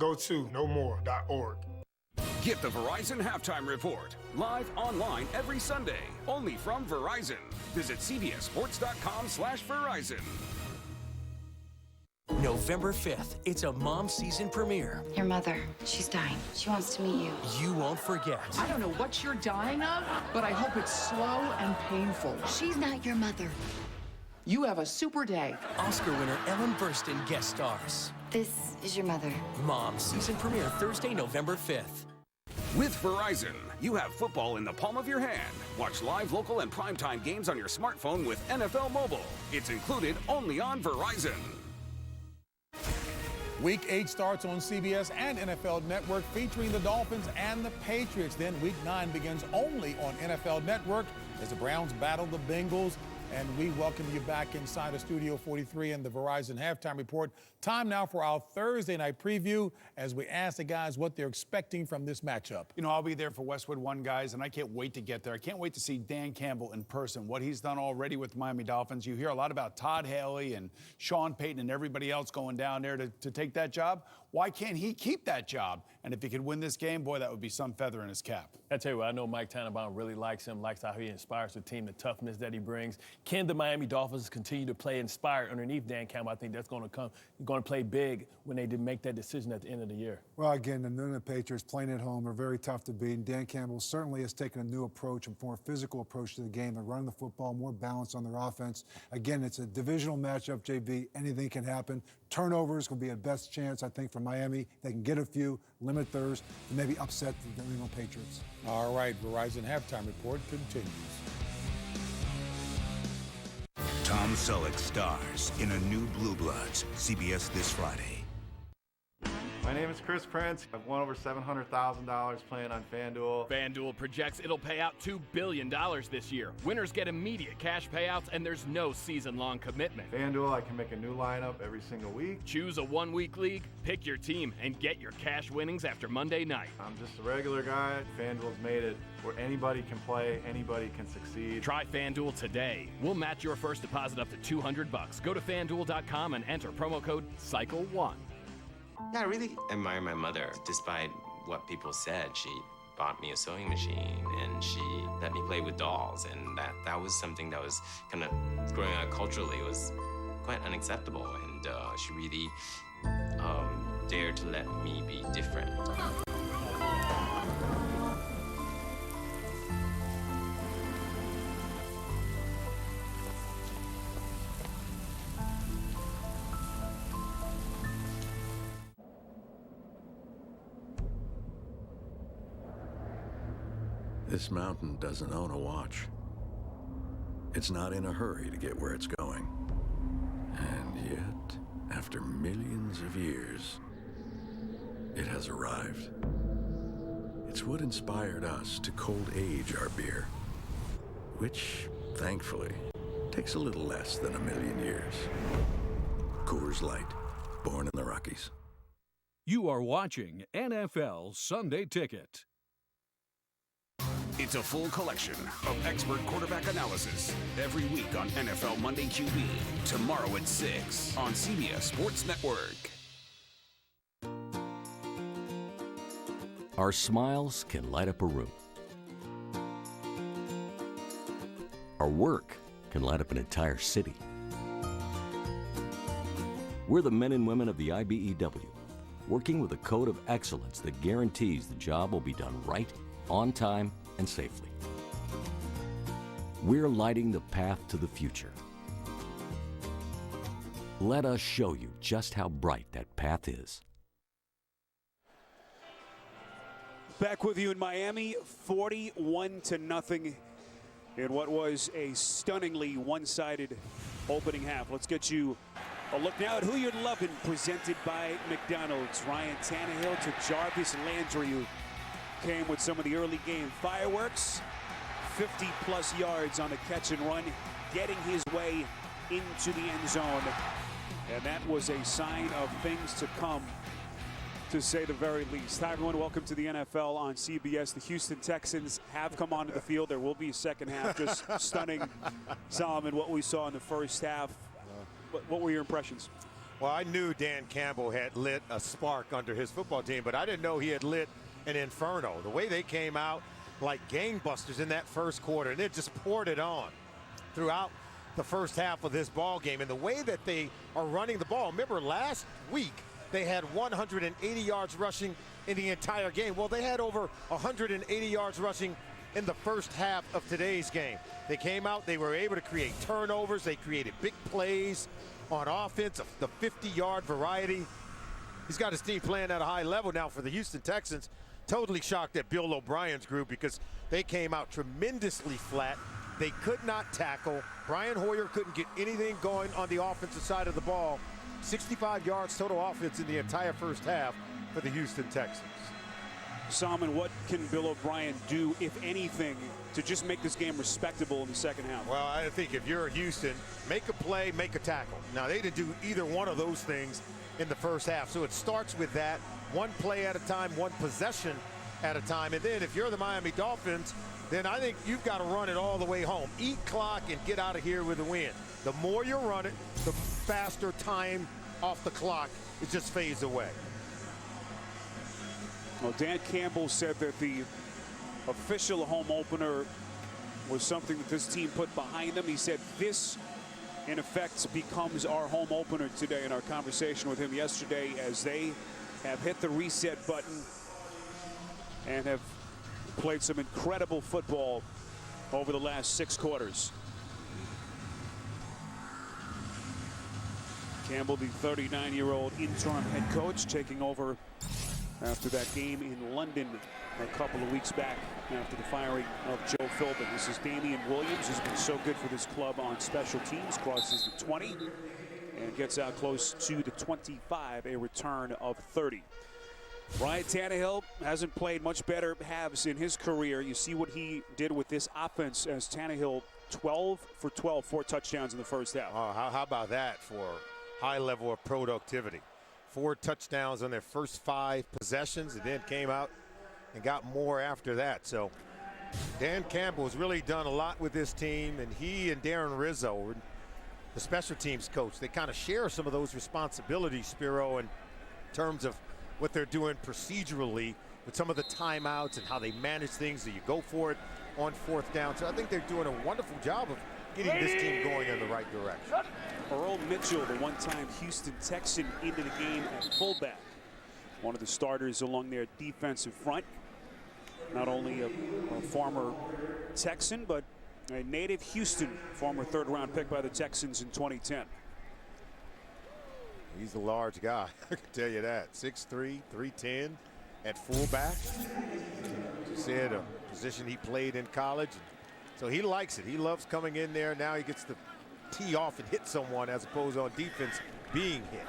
Go to nomore.org. Get the Verizon Halftime Report, live online every Sunday, only from Verizon. Visit cbssports.com/Verizon. November 5th, it's a mom season premiere. Your mother, she's dying. She wants to meet you. You won't forget. I don't know what you're dying of, but I hope it's slow and painful. She's not your mother. You have a super day. Oscar winner Ellen Burstyn guest stars. This is your mother. Mom season premiere Thursday, November 5th. With Verizon, you have football in the palm of your hand. Watch live, local, and primetime games on your smartphone with NFL Mobile. It's included only on Verizon. Week 8 starts on CBS and NFL Network featuring the Dolphins and the Patriots. Then Week 9 begins only on NFL Network as the Browns battle the Bengals. And we welcome you back inside of Studio 43 and the Verizon Halftime Report. Time now for our Thursday night preview as we ask the guys what they're expecting from this matchup. You know, I'll be there for Westwood One, guys, and I can't wait to get there. I can't wait to see Dan Campbell in person, what he's done already with the Miami Dolphins. You hear a lot about Todd Haley and Sean Payton and everybody else going down there to take that job. Why can't he keep that job? And if he could win this game, boy, that would be some feather in his cap. I tell you what, I know Mike Tannenbaum really likes him, likes how he inspires the team, the toughness that he brings. Can the Miami Dolphins continue to play inspired underneath Dan Campbell? I think that's going to play big when they did make that decision at the end of the year. Well, again, the New England Patriots playing at home are very tough to beat. And Dan Campbell certainly has taken a new approach, a more physical approach to the game. They're running the football, more balance on their offense. Again, it's a divisional matchup, JB. Anything can happen. Turnovers will be a best chance, I think, for Miami. They can get a few, limit theirs, and maybe upset the New England Patriots. All right, Verizon Halftime Report continues. Tom Selleck stars in a new Blue Bloods, CBS this Friday. My name is Chris Prince. I've won over $700,000 playing on FanDuel. FanDuel projects it'll pay out $2 billion this year. Winners get immediate cash payouts, and there's no season-long commitment. FanDuel, I can make a new lineup every single week. Choose a one-week league, pick your team, and get your cash winnings after Monday night. I'm just a regular guy. FanDuel's made it where anybody can play, anybody can succeed. Try FanDuel today. We'll match your first deposit up to $200. Go to FanDuel.com and enter promo code CYCLE1. Yeah, I really admire my mother. Despite what people said, she bought me a sewing machine and she let me play with dolls, and that was something that was kind of growing up culturally was quite unacceptable, and she really dared to let me be different. This mountain doesn't own a watch. It's not in a hurry to get where it's going. And yet, after millions of years, it has arrived. It's what inspired us to cold age our beer, which, thankfully, takes a little less than a million years. Coors Light, born in the Rockies. You are watching NFL Sunday Ticket. It's a full collection of expert quarterback analysis every week on NFL Monday QB. Tomorrow at 6 on CBS Sports Network. Our smiles can light up a room. Our work can light up an entire city. We're the men and women of the IBEW, working with a code of excellence that guarantees the job will be done right, on time, and safely. We're lighting the path to the future. Let us show you just how bright that path is. Back with you in Miami, 41-0 in what was a stunningly one-sided opening half. Let's get you a look now at who you're loving, presented by McDonald's. Ryan Tannehill to Jarvis Landry, who came with some of the early game fireworks. 50-plus yards on the catch and run, getting his way into the end zone. And that was a sign of things to come, to say the very least. Hi, everyone. Welcome to the NFL on CBS. The Houston Texans have come onto the field. There will be a second half. Just stunning, Solomon, what we saw in the first half. What were your impressions? Well, I knew Dan Campbell had lit a spark under his football team, but I didn't know he had lit an inferno. The way they came out like gangbusters in that first quarter, and they just poured it on throughout the first half of this ball game. And the way that they are running the ball, remember last week they had 180 yards rushing in the entire game. Well, they had over 180 yards rushing in the first half of today's game. They came out, they were able to create turnovers, they created big plays on offense, the 50-yard variety. He's got his team playing at a high level now. For the Houston Texans, totally shocked at Bill O'Brien's group because they came out tremendously flat. They could not tackle. Brian Hoyer couldn't get anything going on the offensive side of the ball. 65 yards total offense in the entire first half for the Houston Texans. Salmon, what can Bill O'Brien do, if anything, to just make this game respectable in the second half? Well, I think if you're Houston, make a play, make a tackle. Now, they didn't do either one of those things in the first half. So it starts with that, one play at a time, one possession at a time. And then if you're the Miami Dolphins, then I think you've got to run it all the way home. Eat clock and get out of here with a win. The more you run it, the faster time off the clock, it just fades away. Well, Dan Campbell said that the official home opener was something that this team put behind them. He said this, in effect, becomes our home opener today in our conversation with him yesterday, as they have hit the reset button and have played some incredible football over the last 6 quarters. Campbell, the 39-year-old interim head coach, taking over after that game in London a couple of weeks back after the firing of Joe Philbin. This is Damian Williams, who's been so good for this club on special teams, crosses the 20 and gets out close to the 25, a return of 30. Ryan Tannehill hasn't played much better halves in his career. You see what he did with this offense as Tannehill 12 for 12, 4 touchdowns in the first half. Oh, how about that for high level of productivity? 4 touchdowns on their first 5 possessions, and then came out and got more after that. So Dan Campbell has really done a lot with this team, and he and Darren Rizzo, the special teams coach, they kind of share some of those responsibilities, Spiro, in terms of what they're doing procedurally with some of the timeouts and how they manage things. So you go for it on 4th down. So I think they're doing a wonderful job of getting this team going in the right direction. Earl Mitchell, the one-time Houston Texan, into the game at fullback. One of the starters along their defensive front. Not only a former Texan, but a native Houston, former 3rd-round pick by the Texans in 2010. He's a large guy, I can tell you that. 6'3", 310 at fullback. He said a position he played in college. So he likes it. He loves coming in there. Now he gets to tee off and hit someone as opposed to on defense being hit.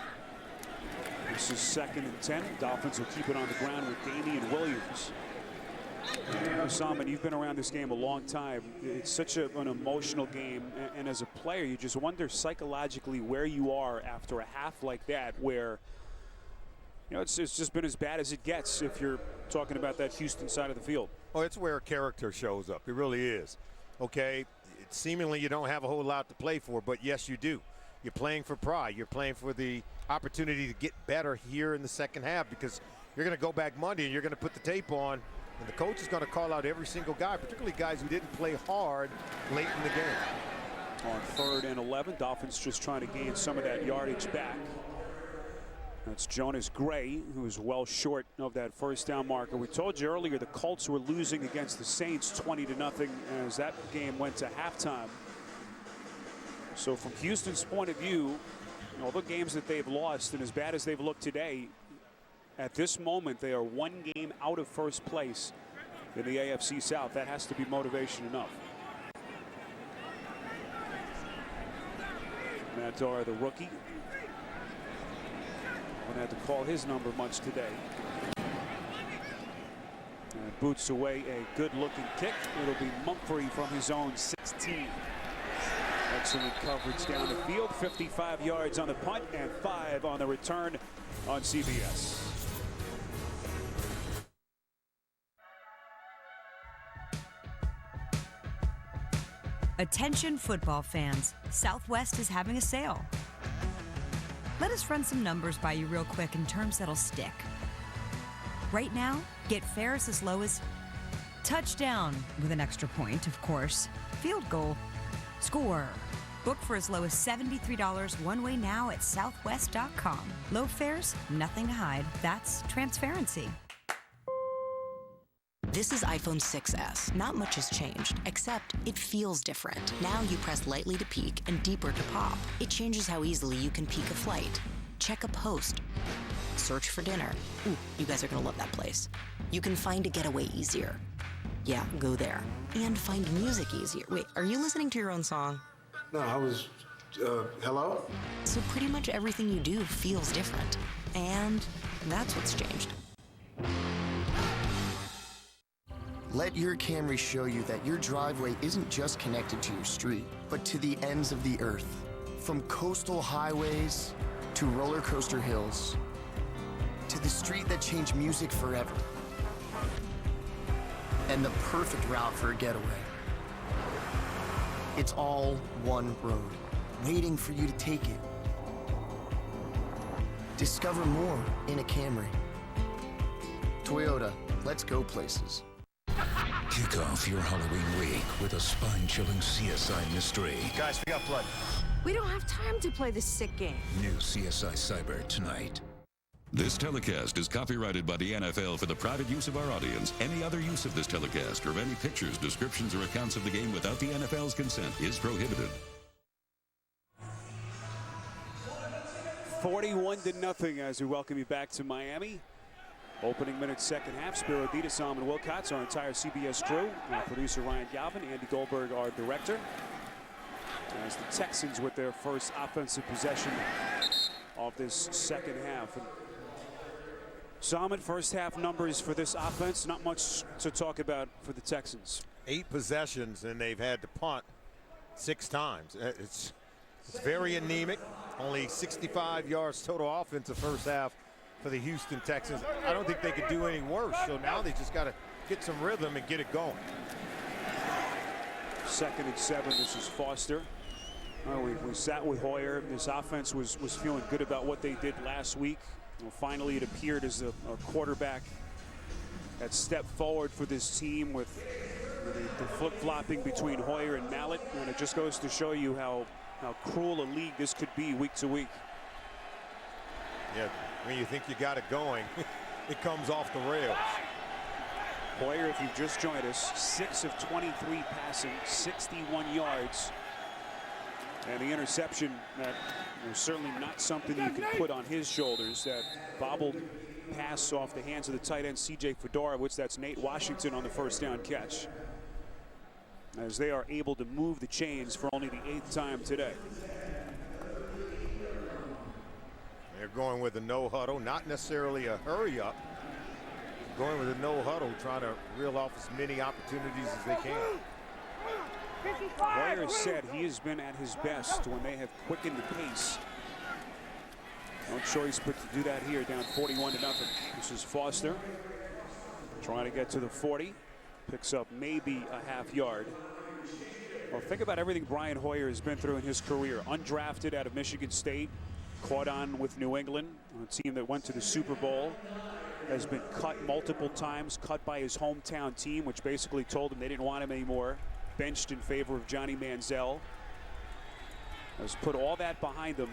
This is 2nd and 10. Dolphins will keep it on the ground with Damian Williams. Salmon, you've been around this game a long time. It's such an emotional game, and as a player, you just wonder psychologically where you are after a half like that, where, you know, it's just been as bad as it gets if you're talking about that Houston side of the field. Oh, it's where character shows up. It really is. Okay, seemingly you don't have a whole lot to play for, but yes, you do. You're playing for pride. You're playing for the opportunity to get better here in the second half, because you're going to go back Monday and you're going to put the tape on, and the coach is going to call out every single guy, particularly guys who didn't play hard late in the game. On 3rd and 11, Dolphins just trying to gain some of that yardage back. That's Jonas Gray, who's well short of that 1st down marker. We told you earlier the Colts were losing against the Saints 20-0 as that game went to halftime. So from Houston's point of view, all the games that they've lost, and as bad as they've looked today, at this moment they are 1 game out of 1st place in the AFC South. That has to be motivation enough. Matt Dora, the rookie, won't have to call his number much today. And boots away a good-looking kick. It'll be Mumphrey from his own 16. Excellent coverage down the field. 55 yards on the punt and 5 on the return on CBS. Attention football fans, Southwest is having a sale. Let us run some numbers by you real quick in terms that'll stick. Right now, get fares as low as touchdown with an extra point, of course. Field goal. Score. Book for as low as $73 one way now at southwest.com. Low fares, nothing to hide. That's transparency. This is iPhone 6s. Not much has changed, except it feels different. Now you press lightly to peak and deeper to pop. It changes how easily you can peak a flight, check a post, search for dinner. Ooh, you guys are gonna love that place. You can find a getaway easier. Yeah, go there. And find music easier. Wait, are you listening to your own song? No, I was, hello? So pretty much everything you do feels different. And that's what's changed. Let your Camry show you that your driveway isn't just connected to your street, but to the ends of the earth. From coastal highways to roller coaster hills, to the street that changed music forever, and the perfect route for a getaway. It's all one road, waiting for you to take it. Discover more in a Camry. Toyota, let's go places. Kick off your Halloween week with a spine-chilling CSI mystery. Guys, we got blood. We don't have time to play this sick game. New CSI Cyber tonight. This telecast is copyrighted by the NFL for the private use of our audience. Any other use of this telecast or any pictures, descriptions, or accounts of the game without the NFL's consent is prohibited. 41-0 as we welcome you back to Miami. Opening minutes, second half. Spiro Ditas, and Wilcox, our entire CBS crew. Our producer Ryan Galvin, Andy Goldberg, our director. As the Texans with their first offensive possession of this second half. And Salmon, first half numbers for this offense, not much to talk about for the Texans. 8 possessions, and they've had to punt 6 times. It's very anemic. Only 65 yards total offensive first half for the Houston Texans. I don't think they could do any worse. So now they just got to get some rhythm and get it going. 2nd and 7. This is Foster. We sat with Hoyer. This offense was feeling good about what they did last week. Well, finally, it appeared as a quarterback that stepped forward for this team with the flip-flopping between Hoyer and Mallett. And it just goes to show you how cruel a league this could be week to week. Yeah, when you think you got it going, it comes off the rails. Hoyer, if you've just joined us, 6 of 23 passing, 61 yards. And the interception that was certainly not something you can put on his shoulders. That bobbled pass off the hands of the tight end C.J. Fedorowicz. That's Nate Washington on the first down catch. As they are able to move the chains for only the 8th time today. They're going with a no huddle, not necessarily a hurry up. Going with a no huddle, trying to reel off as many opportunities as they can. Hoyer said he has been at his best when they have quickened the pace. No choice but to do that here, down 41-0. This is Foster trying to get to the 40. Picks up maybe a half yard. Well, think about everything Brian Hoyer has been through in his career. Undrafted out of Michigan State, caught on with New England, a team that went to the Super Bowl. Has been cut multiple times, cut by his hometown team, which basically told him they didn't want him anymore. Benched in favor of Johnny Manziel. Has put all that behind him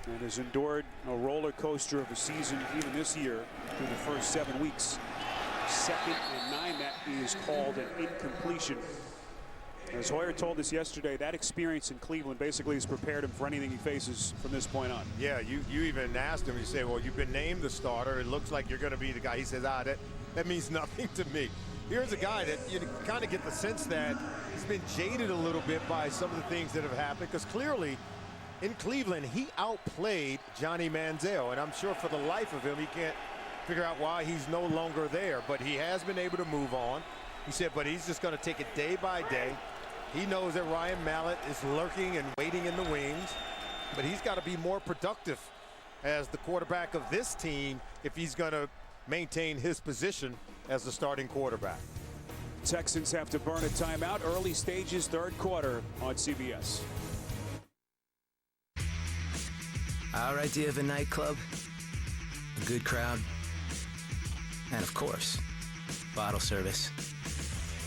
and has endured a roller coaster of a season even this year through the first 7 weeks. 2nd and 9, that is called an incompletion. As Hoyer told us yesterday, that experience in Cleveland basically has prepared him for anything he faces from this point on. Yeah, you even asked him, you say, well, you've been named the starter. It looks like you're going to be the guy. He says, that means nothing to me. Here's a guy that you kind of get the sense that he's been jaded a little bit by some of the things that have happened, because clearly in Cleveland, he outplayed Johnny Manziel, and I'm sure for the life of him, he can't figure out why he's no longer there, but he has been able to move on. He said, but he's just going to take it day by day. He knows that Ryan Mallett is lurking and waiting in the wings, but he's got to be more productive as the quarterback of this team if he's going to maintain his position as the starting quarterback. Texans have to burn a timeout. Early stages, 3rd quarter on CBS. Our idea of a nightclub, a good crowd, and of course, bottle service.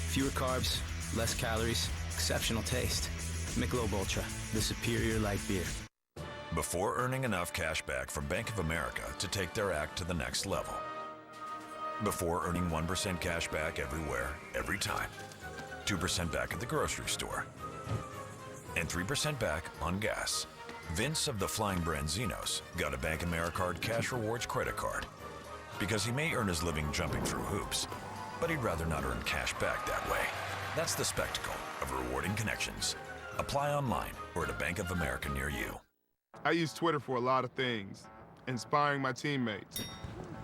Fewer carbs, less calories, exceptional taste. Michelob Ultra, the superior light beer. Before earning enough cash back from Bank of America to take their act to the next level. Before earning 1% cash back everywhere, every time. 2% back at the grocery store. And 3% back on gas. Vince of the Flying Branzinos got a Bank Americard Cash Rewards credit card. Because he may earn his living jumping through hoops, but he'd rather not earn cash back that way. That's the spectacle of rewarding connections. Apply online or at a Bank of America near you. I use Twitter for a lot of things. Inspiring my teammates.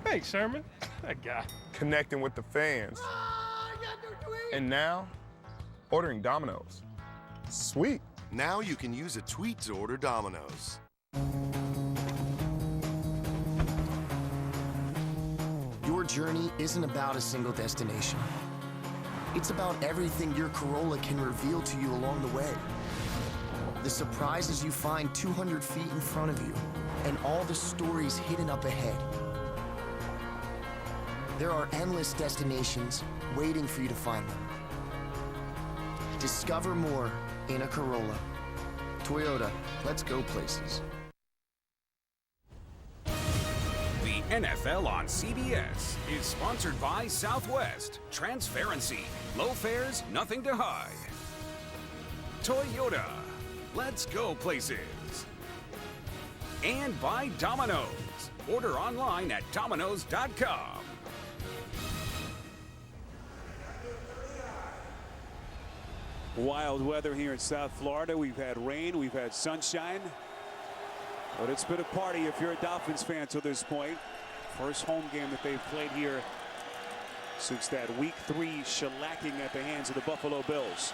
Hey, Sherman. That guy. Connecting with the fans. And now, ordering Domino's. Sweet. Now you can use a tweet to order Domino's. Your journey isn't about a single destination. It's about everything your Corolla can reveal to you along the way. The surprises you find 200 feet in front of you, and all the stories hidden up ahead. There are endless destinations waiting for you to find them. Discover more in a Corolla. Toyota, let's go places. The NFL on CBS is sponsored by Southwest. Transparency. Low fares, nothing to hide. Toyota. Let's go places. And by Domino's. Order online at Domino's.com. Wild weather here in South Florida. We've had rain, we've had sunshine. But it's been a party if you're a Dolphins fan to this point. First home game that they've played here since that Week 3 shellacking at the hands of the Buffalo Bills.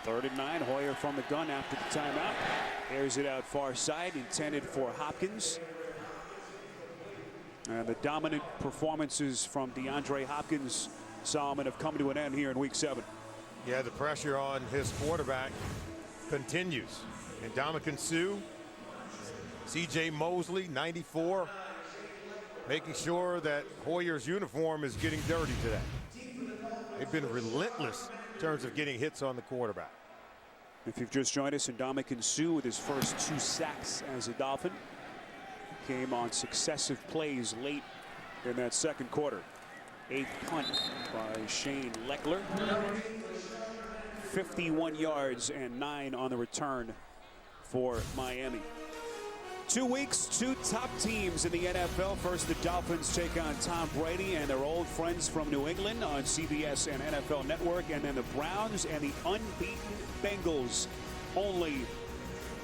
3rd and 9. Hoyer from the gun after the timeout. Airs it out far side, intended for Hopkins. And the dominant performances from DeAndre Hopkins, Solomon, have come to an end here in Week 7. Yeah, the pressure on his quarterback continues. And Ndamukong Suh, C.J. Mosley, 94, making sure that Hoyer's uniform is getting dirty today. They've been relentless in terms of getting hits on the quarterback. If you've just joined us, Ndamukong Suh with his first 2 sacks as a Dolphin. Came on successive plays late in that second quarter. 8th punt by Shane Leckler. 51 yards and 9 on the return for Miami. 2 weeks, 2 top teams in the NFL. First, the Dolphins take on Tom Brady and their old friends from New England on CBS and NFL Network. And then the Browns and the unbeaten Bengals only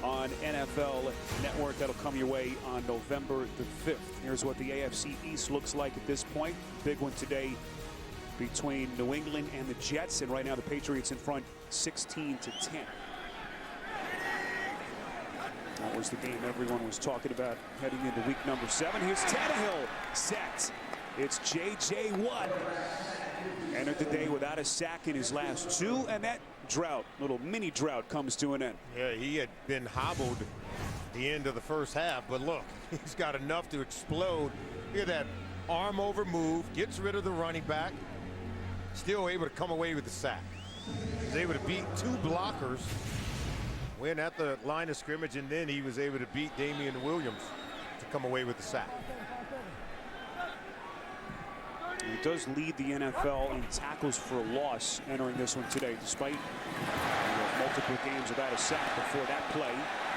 on NFL Network. That'll come your way on November the 5th. Here's what the AFC East looks like at this point. Big one today between New England and the Jets. And right now the Patriots in front 16-10. That was the game everyone was talking about heading into week number 7. Here's Tannehill set. It's J.J. Watt. Entered the day without a sack in his last 2, and that drought, little mini drought, comes to an end. Yeah, he had been hobbled at the end of the first half, but look, he's got enough to explode. Look at that arm over move, gets rid of the running back, still able to come away with the sack. He's able to beat 2 blockers, win at the line of scrimmage, and then he was able to beat Damian Williams to come away with the sack. He does lead the NFL in tackles for loss entering this one today, despite multiple games without a sack before that play.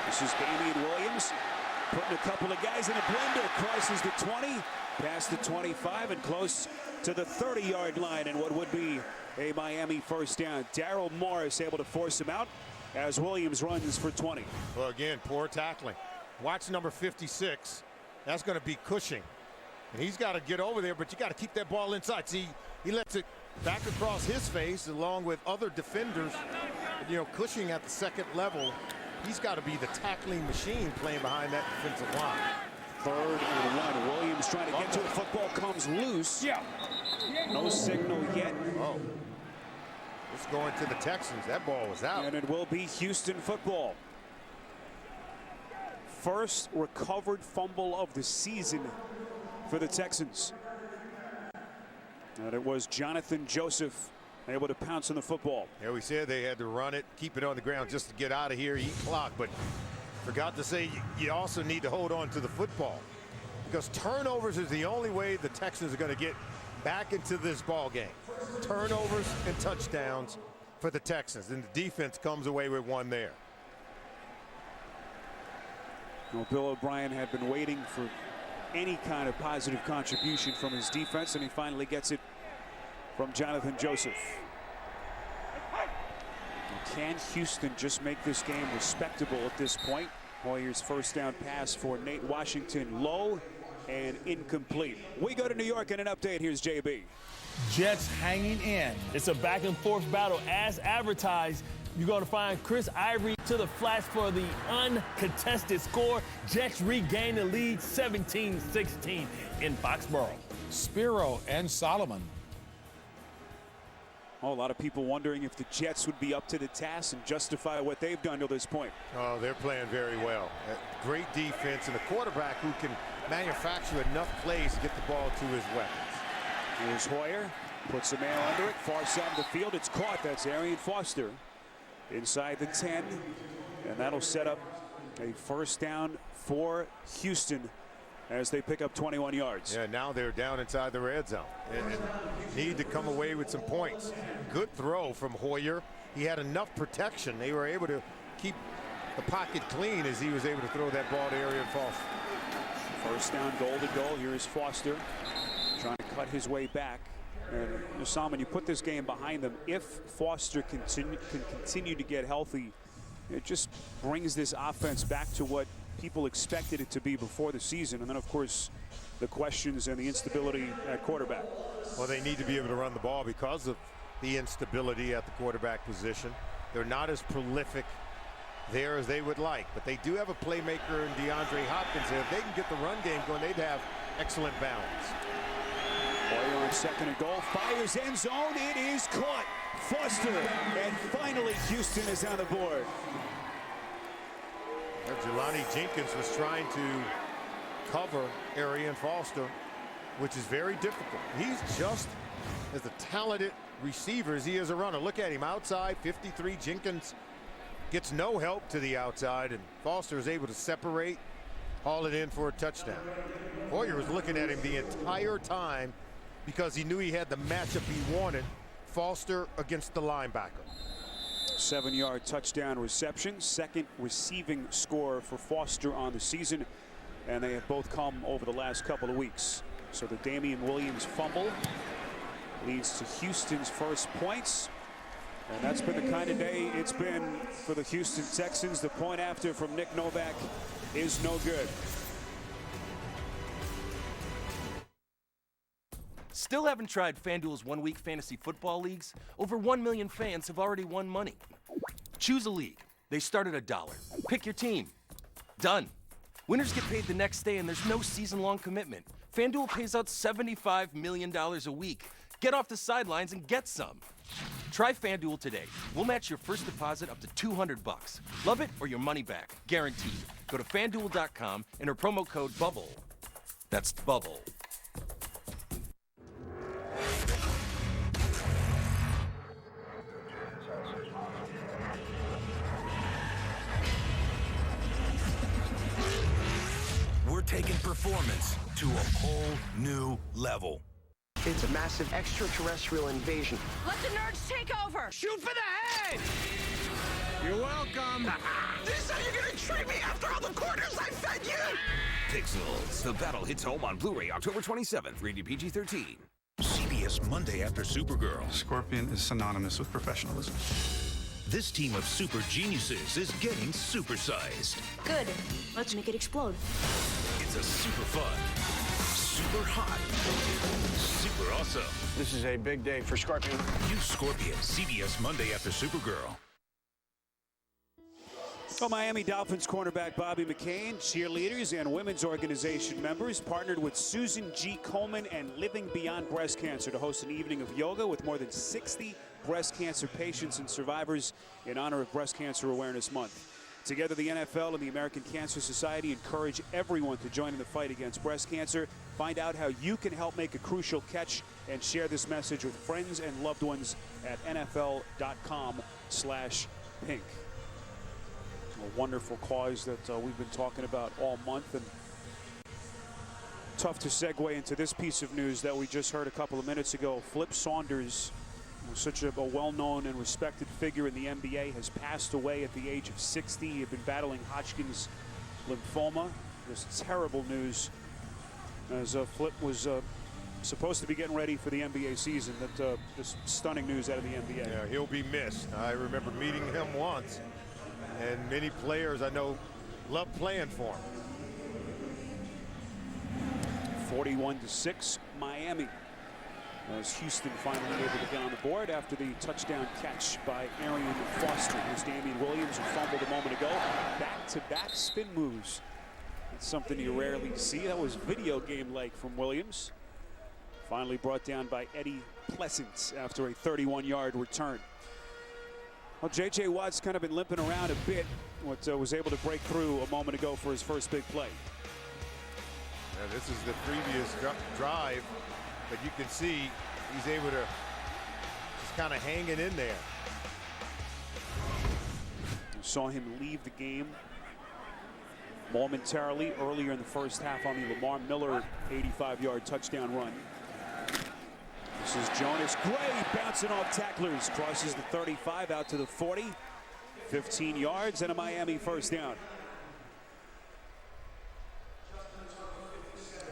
This is Damian Williams putting a couple of guys in a blender, crosses the 20, past the 25, and close to the 30-yard line, and what would be a Miami first down. Daryl Morris able to force him out as Williams runs for 20. Well, again, poor tackling. Watch number 56. That's going to be Cushing. And he's got to get over there, but you got to keep that ball inside. See, he lets it back across his face along with other defenders. You know, Cushing at the second level, he's got to be the tackling machine playing behind that defensive line. 3rd and 1. Williams trying to get to it. Football comes loose. Yeah. No signal yet. Oh. It's going to the Texans. That ball was out. And it will be Houston football. first recovered fumble of the season for the Texans. And it was Jonathan Joseph able to pounce on the football. Yeah, we said they had to run it, keep it on the ground just to get out of here, eat clock, but forgot to say you also need to hold on to the football, because turnovers is the only way the Texans are going to get back into this ball game. Turnovers and touchdowns for the Texans, and the defense comes away with one there. Well, Bill O'Brien had been waiting for any kind of positive contribution from his defense, and he finally gets it from Jonathan Joseph. Can Houston just make this game respectable at this point? Hoyer's first down pass for Nate Washington, low and incomplete. We go to New York and an update. Here's JB. Jets hanging in. It's a back and forth battle as advertised. You're going to find Chris Ivory to the flats for the uncontested score. Jets regain the lead 17-16 in Foxborough. Spiro and Solomon. Oh, a lot of people wondering if the Jets would be up to the task and justify what they've done to this point. Oh, they're playing very well. Great defense and a quarterback who can manufacture enough plays to get the ball to his weapons. Here's Hoyer, puts a man under it, far side of the field. It's caught. That's Arian Foster inside the 10, and that'll set up a first down for Houston as they pick up 21 yards. Yeah, now they're down inside the red zone and need to come away with some points. Good throw from Hoyer. He had enough protection. They were able to keep the pocket clean as he was able to throw that ball to Arian Foster. First down, goal to goal. Here's Foster trying to cut his way back. And Salmon, you put this game behind them. If Foster can continue to get healthy, it just brings this offense back to what people expected it to be before the season. And then, of course, the questions and the instability at quarterback. Well, they need to be able to run the ball because of the instability at the quarterback position. They're not as prolific there as they would like, but they do have a playmaker in DeAndre Hopkins there. If they can get the run game going, they'd have excellent balance. Hoyer on second and goal, fires end zone. It is caught. Foster, and finally Houston is on the board. Jelani Jenkins was trying to cover Arian Foster, which is very difficult. He's just as a talented receiver as he is a runner. Look at him outside, 53. Jenkins gets no help to the outside, and Foster is able to separate, haul it in for a touchdown. Hoyer was looking at him the entire time because he knew he had the matchup he wanted. Foster against the linebacker. 7-yard touchdown reception, second receiving score for Foster on the season, and they have both come over the last couple of weeks. So the Damian Williams fumble leads to Houston's first points, and that's been the kind of day it's been for the Houston Texans. The point after from Nick Novak is no good. Still haven't tried FanDuel's one-week fantasy football leagues? Over 1 million fans have already won money. Choose a league. They start at $1. Pick your team. Done. Winners get paid the next day, and there's no season-long commitment. FanDuel pays out $75 million a week. Get off the sidelines and get some. Try FanDuel today. We'll match your first deposit up to $200. Love it or your money back. Guaranteed. Go to FanDuel.com, enter promo code BUBBLE. That's BUBBLE. We're taking performance to a whole new level. It's a massive extraterrestrial invasion. Let the nerds take over! Shoot for the head! You're welcome. This is how you're gonna treat me after all the quarters I fed you? Pixels. The battle hits home on Blu-ray October 27th. Rated PG-13. CBS Monday after Supergirl. Scorpion is synonymous with professionalism. This team of super geniuses is getting supersized. Good. Let's make it explode. It's a super fun, super hot, super awesome. This is a big day for Scorpion. New Scorpion, CBS Monday after Supergirl. Well, Miami Dolphins cornerback Bobby McCain, cheerleaders and women's organization members partnered with Susan G. Komen and Living Beyond Breast Cancer to host an evening of yoga with more than 60 breast cancer patients and survivors in honor of Breast Cancer Awareness Month. Together, the NFL and the American Cancer Society encourage everyone to join in the fight against breast cancer. Find out how you can help make a crucial catch and share this message with friends and loved ones at NFL.com/pink. A wonderful cause that we've been talking about all month, and tough to segue into this piece of news that we just heard a couple of minutes ago. Flip Saunders, such a well-known and respected figure in the NBA, has passed away at the age of 60. He had been battling Hodgkin's lymphoma. This terrible news as Flip was supposed to be getting ready for the NBA season. This stunning news out of the NBA. Yeah, he'll be missed. I remember meeting him once, and many players I know love playing for him. 41-6, Miami. As Houston finally able to get on the board after the touchdown catch by Arian Foster. Here's Damian Williams, who fumbled a moment ago. Back-to-back spin moves. That's something you rarely see. That was video game-like from Williams. Finally brought down by Eddie Pleasant after a 31-yard return. Well, J.J. Watt's kind of been limping around a bit. Was able to break through a moment ago for his first big play. Yeah, this is the previous drive, but you can see he's able to just kind of hanging in there. You saw him leave the game momentarily earlier in the first half on the Lamar Miller 85-yard touchdown run. This is Jonas Gray bouncing off tacklers, crosses the 35 out to the 40, 15 yards and a Miami first down.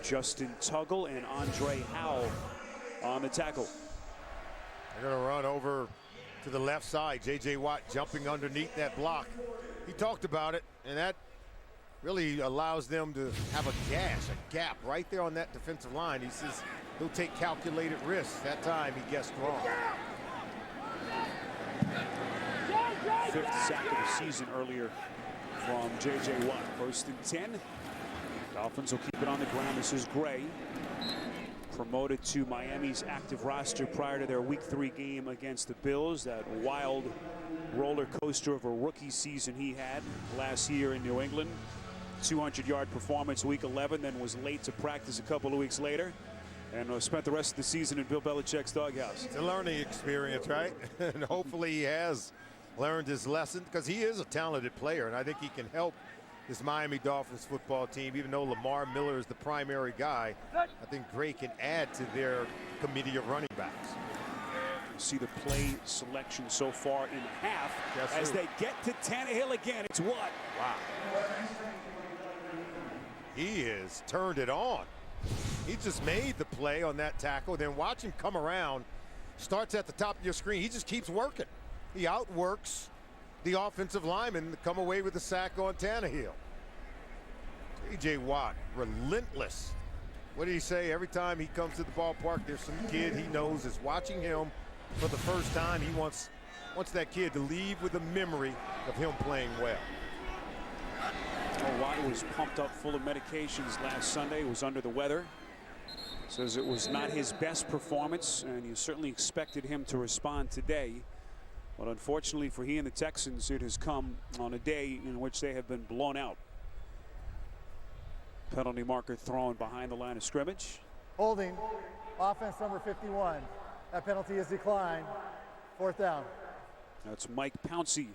Justin Tuggle and Andre Howell on the tackle. They're going to run over to the left side. J.J. Watt jumping underneath that block. He talked about it, and that really allows them to have a gap right there on that defensive line. He says he'll take calculated risks. That time he guessed wrong. 5th sack of the season earlier from J.J. Watt. 1st and 10. Dolphins will keep it on the ground. This is Gray, promoted to Miami's active roster prior to their Week 3 game against the Bills. That wild roller coaster of a rookie season he had last year in New England. 200-yard performance Week 11, then was late to practice a couple of weeks later, and spent the rest of the season in Bill Belichick's doghouse. It's a learning experience, right? And hopefully he has learned his lesson, because he is a talented player, and I think he can help this Miami Dolphins football team. Even though Lamar Miller is the primary guy, I think Gray can add to their committee of running backs. You see the play selection so far in half. Yes, as sir. they get to Tannehill again. It's Watt. Wow. He has turned it on. He just made the play on that tackle. Then watch him come around. Starts at the top of your screen. He just keeps working. He outworks the offensive lineman to come away with the sack on Tannehill. J.J. Watt, relentless. What did he say? Every time he comes to the ballpark, there's some kid he knows is watching him for the first time. He wants that kid to leave with a memory of him playing well. Watt was pumped up full of medications last Sunday. Was under the weather. Says it was not his best performance, and you certainly expected him to respond today. But unfortunately for he and the Texans, it has come on a day in which they have been blown out. Penalty marker thrown behind the line of scrimmage. Holding, offense number 51. That penalty is declined. 4th down. That's Mike Pouncey,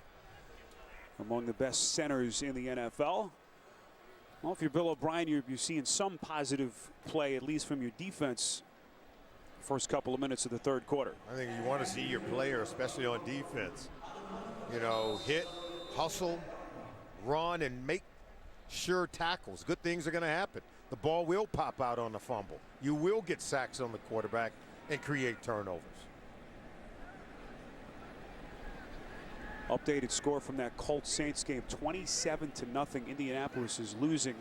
among the best centers in the NFL. Well, if you're Bill O'Brien, you're seeing some positive play, at least from your defense, first couple of minutes of the 3rd quarter. I think you want to see your player, especially on defense, hit, hustle, run, and make sure tackles. Good things are going to happen. The ball will pop out on the fumble. You will get sacks on the quarterback and create turnovers. Updated score from that Colts-Saints game, 27-0. Indianapolis is losing.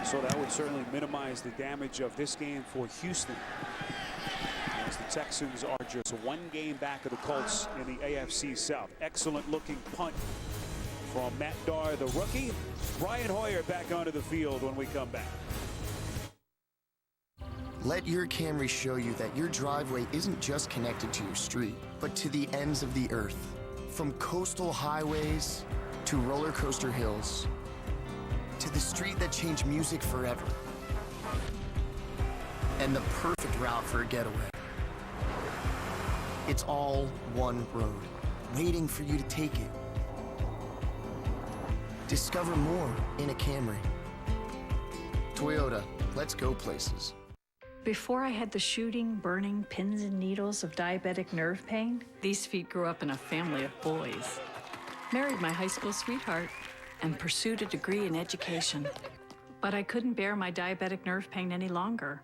So that would certainly minimize the damage of this game for Houston, as the Texans are just one game back of the Colts in the AFC South. Excellent looking punt from Matt Darr, the rookie. Brian Hoyer back onto the field when we come back. Let your Camry show you that your driveway isn't just connected to your street, but to the ends of the earth. From coastal highways to roller coaster hills, to the street that changed music forever, and the perfect route for a getaway. It's all one road, waiting for you to take it. Discover more in a Camry. Toyota, let's go places. Before I had the shooting, burning pins and needles of diabetic nerve pain, these feet grew up in a family of boys. Married my high school sweetheart and pursued a degree in education. But I couldn't bear my diabetic nerve pain any longer.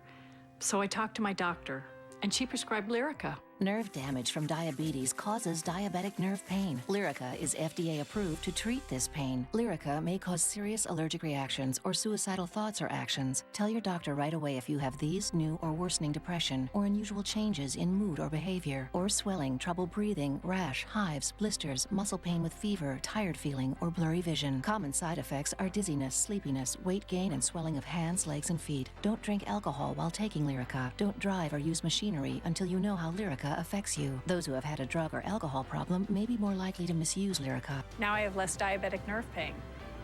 So I talked to my doctor, and she prescribed Lyrica. Nerve damage from diabetes causes diabetic nerve pain. Lyrica is FDA approved to treat this pain. Lyrica may cause serious allergic reactions or suicidal thoughts or actions. Tell your doctor right away if you have these, new or worsening depression, or unusual changes in mood or behavior, or swelling, trouble breathing, rash, hives, blisters, muscle pain with fever, tired feeling, or blurry vision. Common side effects are dizziness, sleepiness, weight gain, and swelling of hands, legs, and feet. Don't drink alcohol while taking Lyrica. Don't drive or use machinery until you know how Lyrica affects you. Those who have had a drug or alcohol problem may be more likely to misuse Lyrica. Now I have less diabetic nerve pain,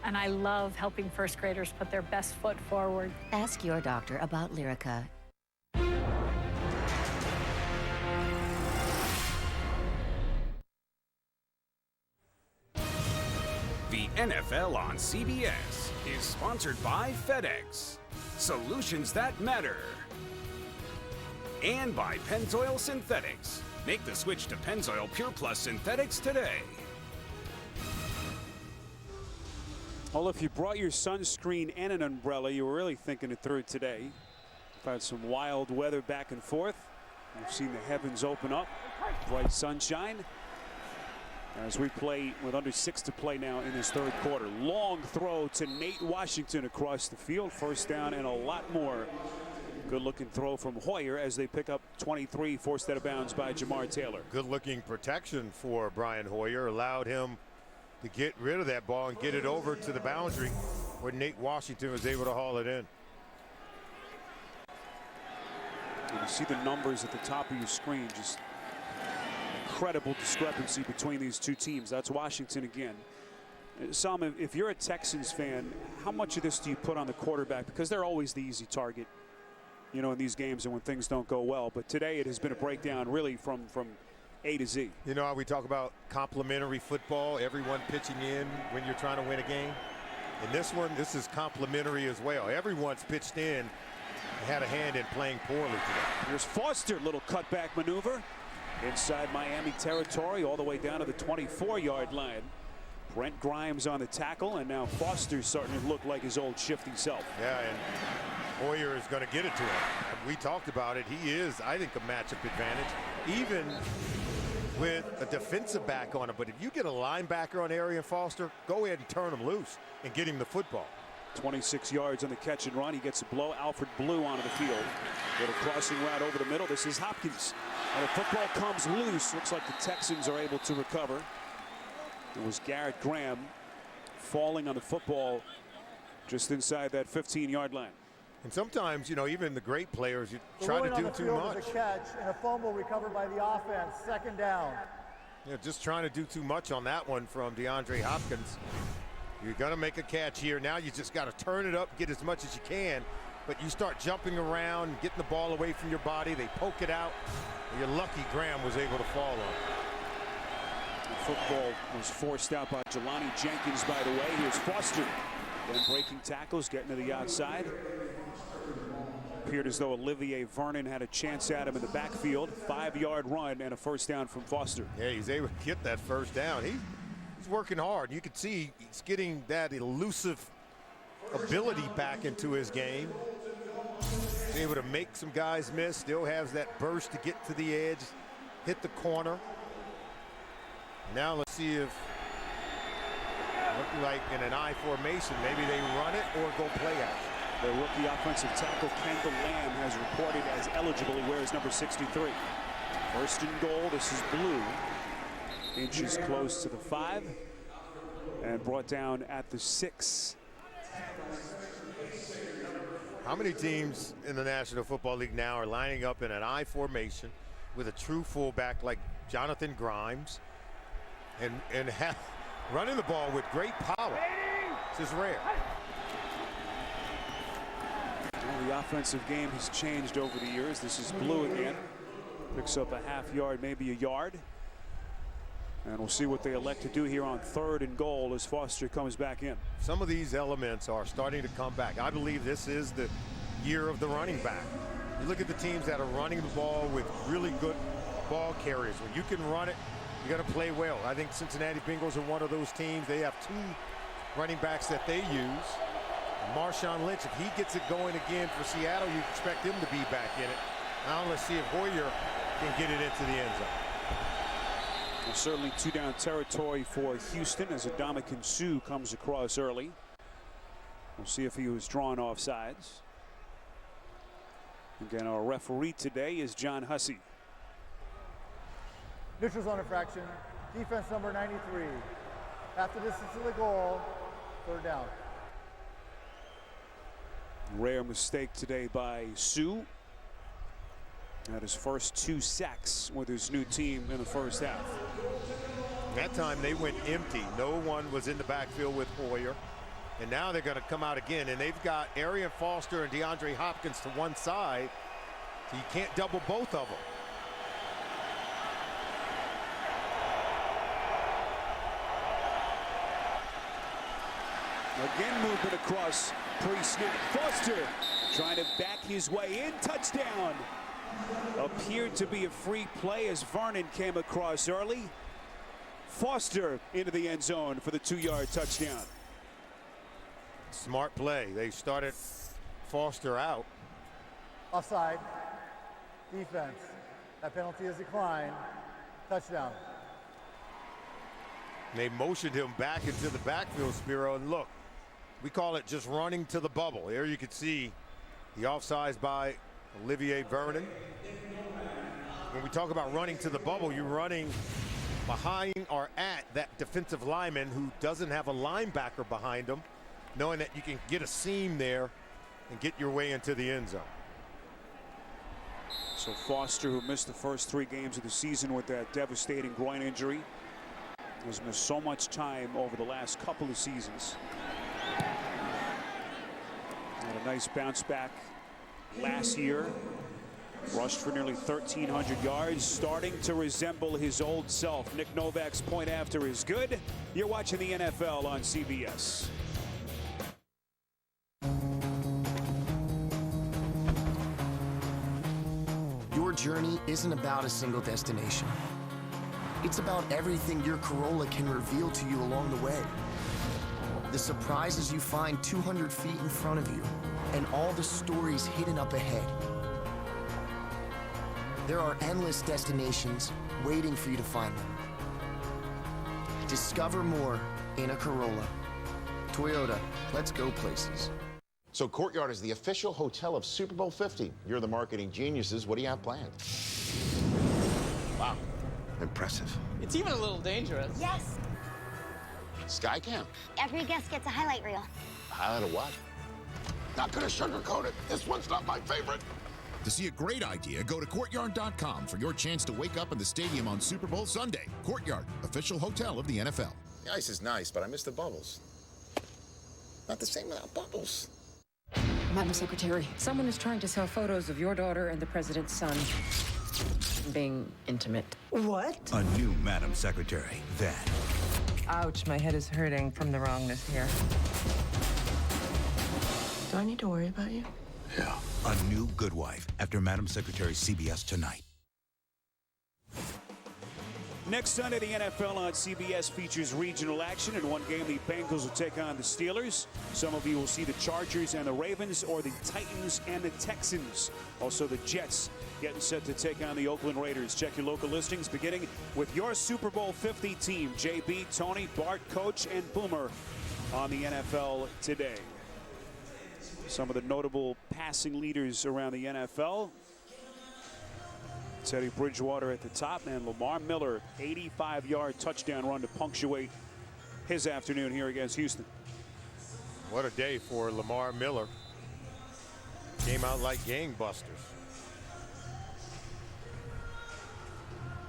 and I love helping first graders put their best foot forward. Ask your doctor about Lyrica. The NFL on CBS is sponsored by FedEx, solutions that matter. And by Pennzoil Synthetics. Make the switch to Pennzoil Pure Plus Synthetics today. Well, if you brought your sunscreen and an umbrella, you were really thinking it through today. We've had some wild weather back and forth. We've seen the heavens open up, bright sunshine. As we play with under 6 to play now in this third quarter. Long throw to Nate Washington across the field. First down and a lot more. Good looking throw from Hoyer as they pick up 23, forced out of bounds by Jamar Taylor. Good looking protection for Brian Hoyer. Allowed him to get rid of that ball and get it over to the boundary where Nate Washington was able to haul it in. And you see the numbers at the top of your screen. Just incredible discrepancy between these two teams. That's Washington again. Salman, if you're a Texans fan, how much of this do you put on the quarterback? Because they're always the easy target, you know, in these games and when things don't go well. But today it has been a breakdown really from A to Z. You know how we talk about complementary football, everyone pitching in when you're trying to win a game? In this one, this is complementary as well. Everyone's pitched in and had a hand in playing poorly today. Here's Foster, little cutback maneuver inside Miami territory all the way down to the 24-yard line. Brent Grimes on the tackle, and now Foster's starting to look like his old shifty self. Yeah, and Hoyer is going to get it to him. We talked about it. He is, I think, a matchup advantage, even with a defensive back on him. But if you get a linebacker on Arian Foster, go ahead and turn him loose and get him the football. 26 yards on the catch and run. He gets a blow. Alfred Blue onto the field. Little crossing route over the middle. This is Hopkins. And the football comes loose. Looks like the Texans are able to recover. It was Garrett Graham falling on the football just inside that 15-yard line. And sometimes, you know, even the great players, you try to do too much. A catch and a fumble recovered by the offense. Second down. Yeah, just trying to do too much on that one from DeAndre Hopkins. You're going to make a catch here. Now you just got to turn it up, get as much as you can. But you start jumping around, getting the ball away from your body. They poke it out. And you're lucky Graham was able to fall on it. The football was forced out by Jelani Jenkins, by the way. Here's Foster. Then breaking tackles, getting to the outside. Appeared as though Olivier Vernon had a chance at him in the backfield. 5-yard run and a first down from Foster. Yeah, he's able to get that first down. He's working hard. You can see he's getting that elusive ability back into his game. He's able to make some guys miss. Still has that burst to get to the edge, hit the corner. Now let's see if, looking like in an I formation, maybe they run it or go play action. The rookie offensive tackle Kendall Lamb has reported as eligible. He wears number 63. First and goal. This is Blue. Inches close to the 5 and brought down at the 6. How many teams in the National Football League now are lining up in an I formation with a true fullback like Jonathan Grimes and running the ball with great power. This is rare. Well, the offensive game has changed over the years. This is Blue again. Picks up a half yard, maybe a yard. And we'll see what they elect to do here on 3rd and goal as Foster comes back in. Some of these elements are starting to come back. I believe this is the year of the running back. You look at the teams that are running the ball with really good ball carriers. When you can run it, you got to play well. I think Cincinnati Bengals are one of those teams. They have 2 running backs that they use. Marshawn Lynch, if he gets it going again for Seattle, you expect him to be back in it. Now let's see if Hoyer can get it into the end zone. Well, certainly 2-down territory for Houston as Ndamukong Suh comes across early. We'll see if he was drawn offsides. Again, our referee today is John Hussey. Neutral zone infraction. Defense number 93. Half the distance to the goal. 3rd down. Rare mistake today by Suh. Had his first 2 sacks with his new team in the first half. That time they went empty. No one was in the backfield with Hoyer. And now they're going to come out again. And they've got Arian Foster and DeAndre Hopkins to one side. So you can't double both of them. Again, movement across pre-snap. Foster trying to back his way in. Touchdown. Appeared to be a free play as Vernon came across early. Foster into the end zone for the 2-yard touchdown. Smart play. They started Foster out. Offside. Defense. That penalty is declined. Touchdown. They motioned him back into the backfield, Spiro, and look, we call it just running to the bubble. Here you can see the offsides by Olivier Vernon. When we talk about running to the bubble, you're running behind or at that defensive lineman who doesn't have a linebacker behind him, knowing that you can get a seam there and get your way into the end zone. So Foster, who missed the first 3 games of the season with that devastating groin injury, has missed so much time over the last couple of seasons. Had a nice bounce back last year. Rushed for nearly 1,300 yards, starting to resemble his old self. Nick Novak's point after is good. You're watching the NFL on CBS. Your journey isn't about a single destination. It's about everything your Corolla can reveal to you along the way. The surprises you find 200 feet in front of you, and all the stories hidden up ahead. There are endless destinations waiting for you to find them. Discover more in a Corolla. Toyota, let's go places. So Courtyard is the official hotel of Super Bowl 50. You're the marketing geniuses. What do you have planned? Wow, impressive. It's even a little dangerous. Yes. Skycam. Every guest gets a highlight reel. Highlight of what? Not gonna sugarcoat it. This one's not my favorite. To see a great idea, go to Courtyard.com for your chance to wake up in the stadium on Super Bowl Sunday. Courtyard, official hotel of the NFL. The ice is nice, but I miss the bubbles. Not the same without bubbles. Madam Secretary, someone is trying to sell photos of your daughter and the president's son being intimate. What? A new Madam Secretary, then. Ouch, my head is hurting from the wrongness here. Do I need to worry about you? Yeah. A new Good Wife after Madam Secretary CBS tonight. Next Sunday, the NFL on CBS features regional action. In one game, the Bengals will take on the Steelers. Some of you will see the Chargers and the Ravens, or the Titans and the Texans. Also, the Jets getting set to take on the Oakland Raiders. Check your local listings, beginning with your Super Bowl 50 team. JB, Tony, Bart, Coach, and Boomer on the NFL Today. Some of the notable passing leaders around the NFL. Teddy Bridgewater at the top, and Lamar Miller, 85-yard touchdown run to punctuate his afternoon here against Houston. What a day for Lamar Miller. Came out like gangbusters.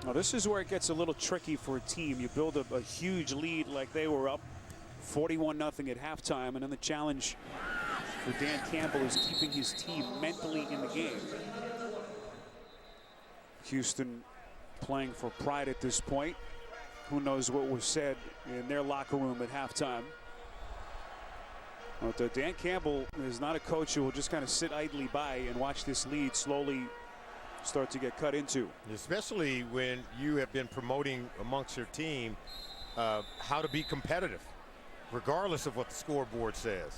Well, this is where it gets a little tricky for a team. You build a huge lead like they were up 41-0 at halftime, and then the challenge for Dan Campbell is keeping his team mentally in the game. Houston playing for pride at this point. Who knows what was said in their locker room at halftime. But Dan Campbell is not a coach who will just kind of sit idly by and watch this lead slowly start to get cut into. Especially when you have been promoting amongst your team how to be competitive, regardless of what the scoreboard says.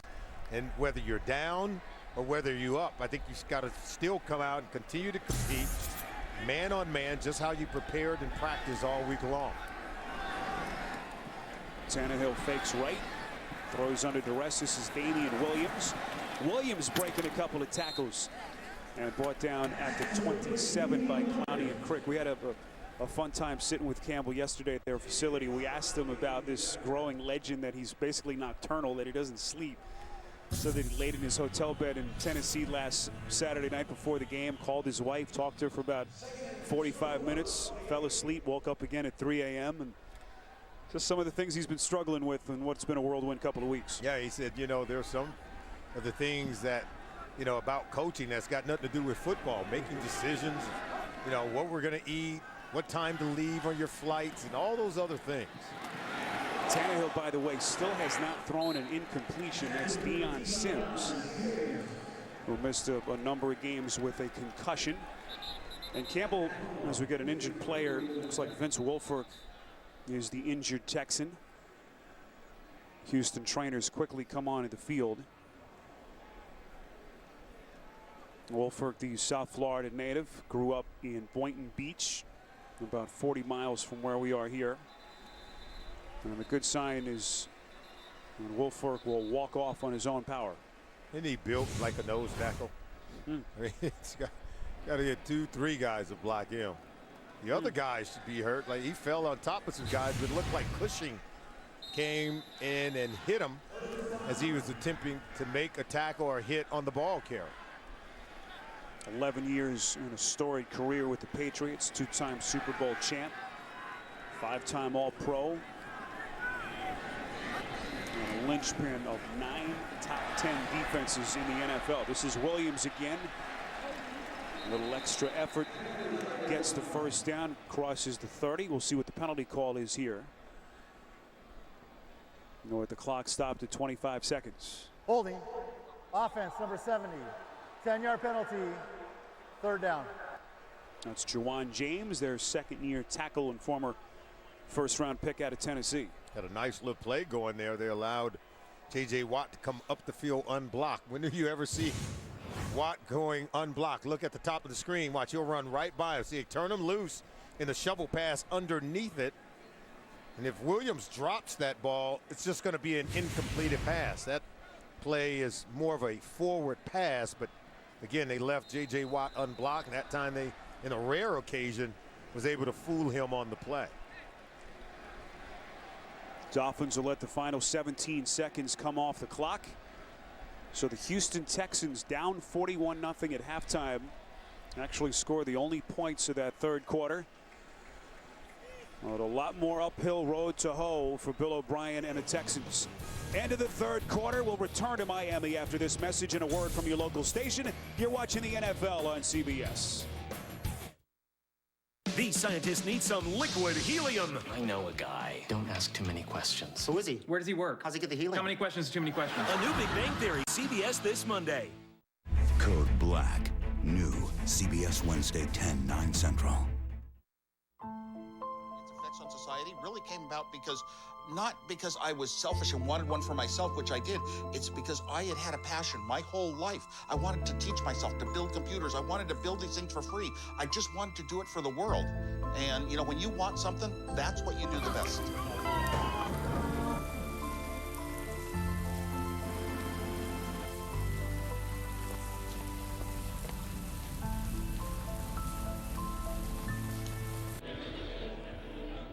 And whether you're down or whether you're up, I think you've got to still come out and continue to compete man on man, just how you prepared and practiced all week long. Tannehill fakes right, throws under duress. This is Damian Williams. Williams breaking a couple of tackles and brought down at the 27 by Clowney and Crick. We had a fun time sitting with Campbell yesterday at their facility. We asked him about this growing legend that he's basically nocturnal, that he doesn't sleep. So that he laid in his hotel bed in Tennessee last Saturday night before the game, called his wife, talked to her for about 45 minutes, fell asleep, woke up again at 3 a.m. and just some of the things he's been struggling with in what's been a whirlwind couple of weeks. Yeah, he said, you know, there's some of the things that, you know, about coaching that's got nothing to do with football, making decisions, you know, what we're going to eat, what time to leave on your flights, and all those other things. Tannehill, by the way, still has not thrown an incompletion. That's Deion Sims, who missed a number of games with a concussion. And Campbell, as we get an injured player, looks like Vince Wilfork is the injured Texan. Houston trainers quickly come onto the field. Wilfork, the South Florida native, grew up in Boynton Beach, about 40 miles from where we are here. And the good sign is Wilfork will walk off on his own power. Isn't he built like a nose tackle? I mean, it's got to get 2-3 guys to block him. The other guys should be hurt. Like, he fell on top of some guys, but it looked like Cushing came in and hit him as he was attempting to make a tackle or hit on the ball carrier. 11 years in a storied career with the Patriots, two-time Super Bowl champ, 5-time All-Pro, and a linchpin of 9 top 10 defenses in the NFL. This is Williams again. A little extra effort, gets the first down, crosses the 30. We'll see what the penalty call is here. You know what, the clock stopped at 25 seconds. Holding. Offense, number 70. 10-yard penalty. 3rd down. That's Juwan James, their second-year tackle and former first-round pick out of Tennessee. Had a nice little play going there. They allowed J.J. Watt to come up the field unblocked. When do you ever see Watt going unblocked? Look at the top of the screen. Watch, he'll run right by him. See, turn him loose in the shovel pass underneath it. And if Williams drops that ball, it's just going to be an incompleted pass. That play is more of a forward pass, but again, they left J.J. Watt unblocked, and that time they, in a rare occasion, was able to fool him on the play. Dolphins will let the final 17 seconds come off the clock. So the Houston Texans down 41-0 at halftime actually scored the only points of that 3rd quarter. Well, a lot more uphill road to hoe for Bill O'Brien and the Texans. End of the 3rd quarter. We'll return to Miami after this message and a word from your local station. You're watching the NFL on CBS. These scientists need some liquid helium. I know a guy. Don't ask too many questions. Who is he? Where does he work? How's he get the helium? How many questions? Too many questions. A new Big Bang Theory, CBS this Monday. Code Black. New. CBS Wednesday, 10, 9 Central. Its effects on society really came about not because I was selfish and wanted one for myself, which I did. It's because I had had a passion my whole life. I wanted to teach myself to build computers. I wanted to build these things for free. I just wanted to do it for the world. And, you know, when you want something, that's what you do the best.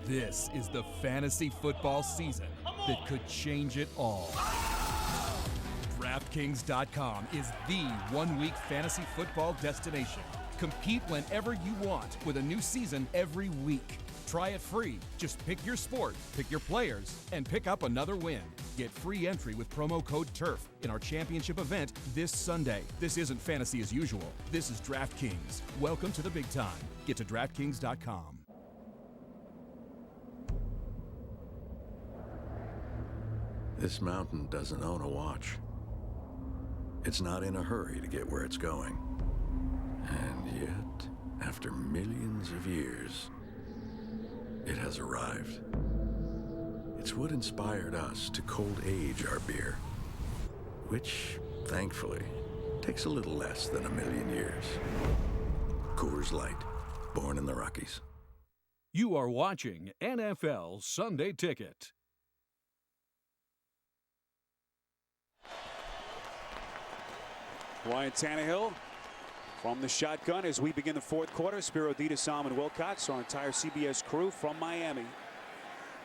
This is the fantasy football season that could change it all. DraftKings.com is the one-week fantasy football destination. Compete whenever you want with a new season every week. Try it free. Just pick your sport, pick your players, and pick up another win. Get free entry with promo code TURF in our championship event this Sunday. This isn't fantasy as usual. This is DraftKings. Welcome to the big time. Get to DraftKings.com. This mountain doesn't own a watch. It's not in a hurry to get where it's going. And yet, after millions of years, it has arrived. It's what inspired us to cold age our beer, which, thankfully, takes a little less than a million years. Coors Light, born in the Rockies. You are watching NFL Sunday Ticket. Ryan Tannehill from the shotgun as we begin the fourth quarter. Spiro Dita, Salman Wilcox, our entire CBS crew from Miami.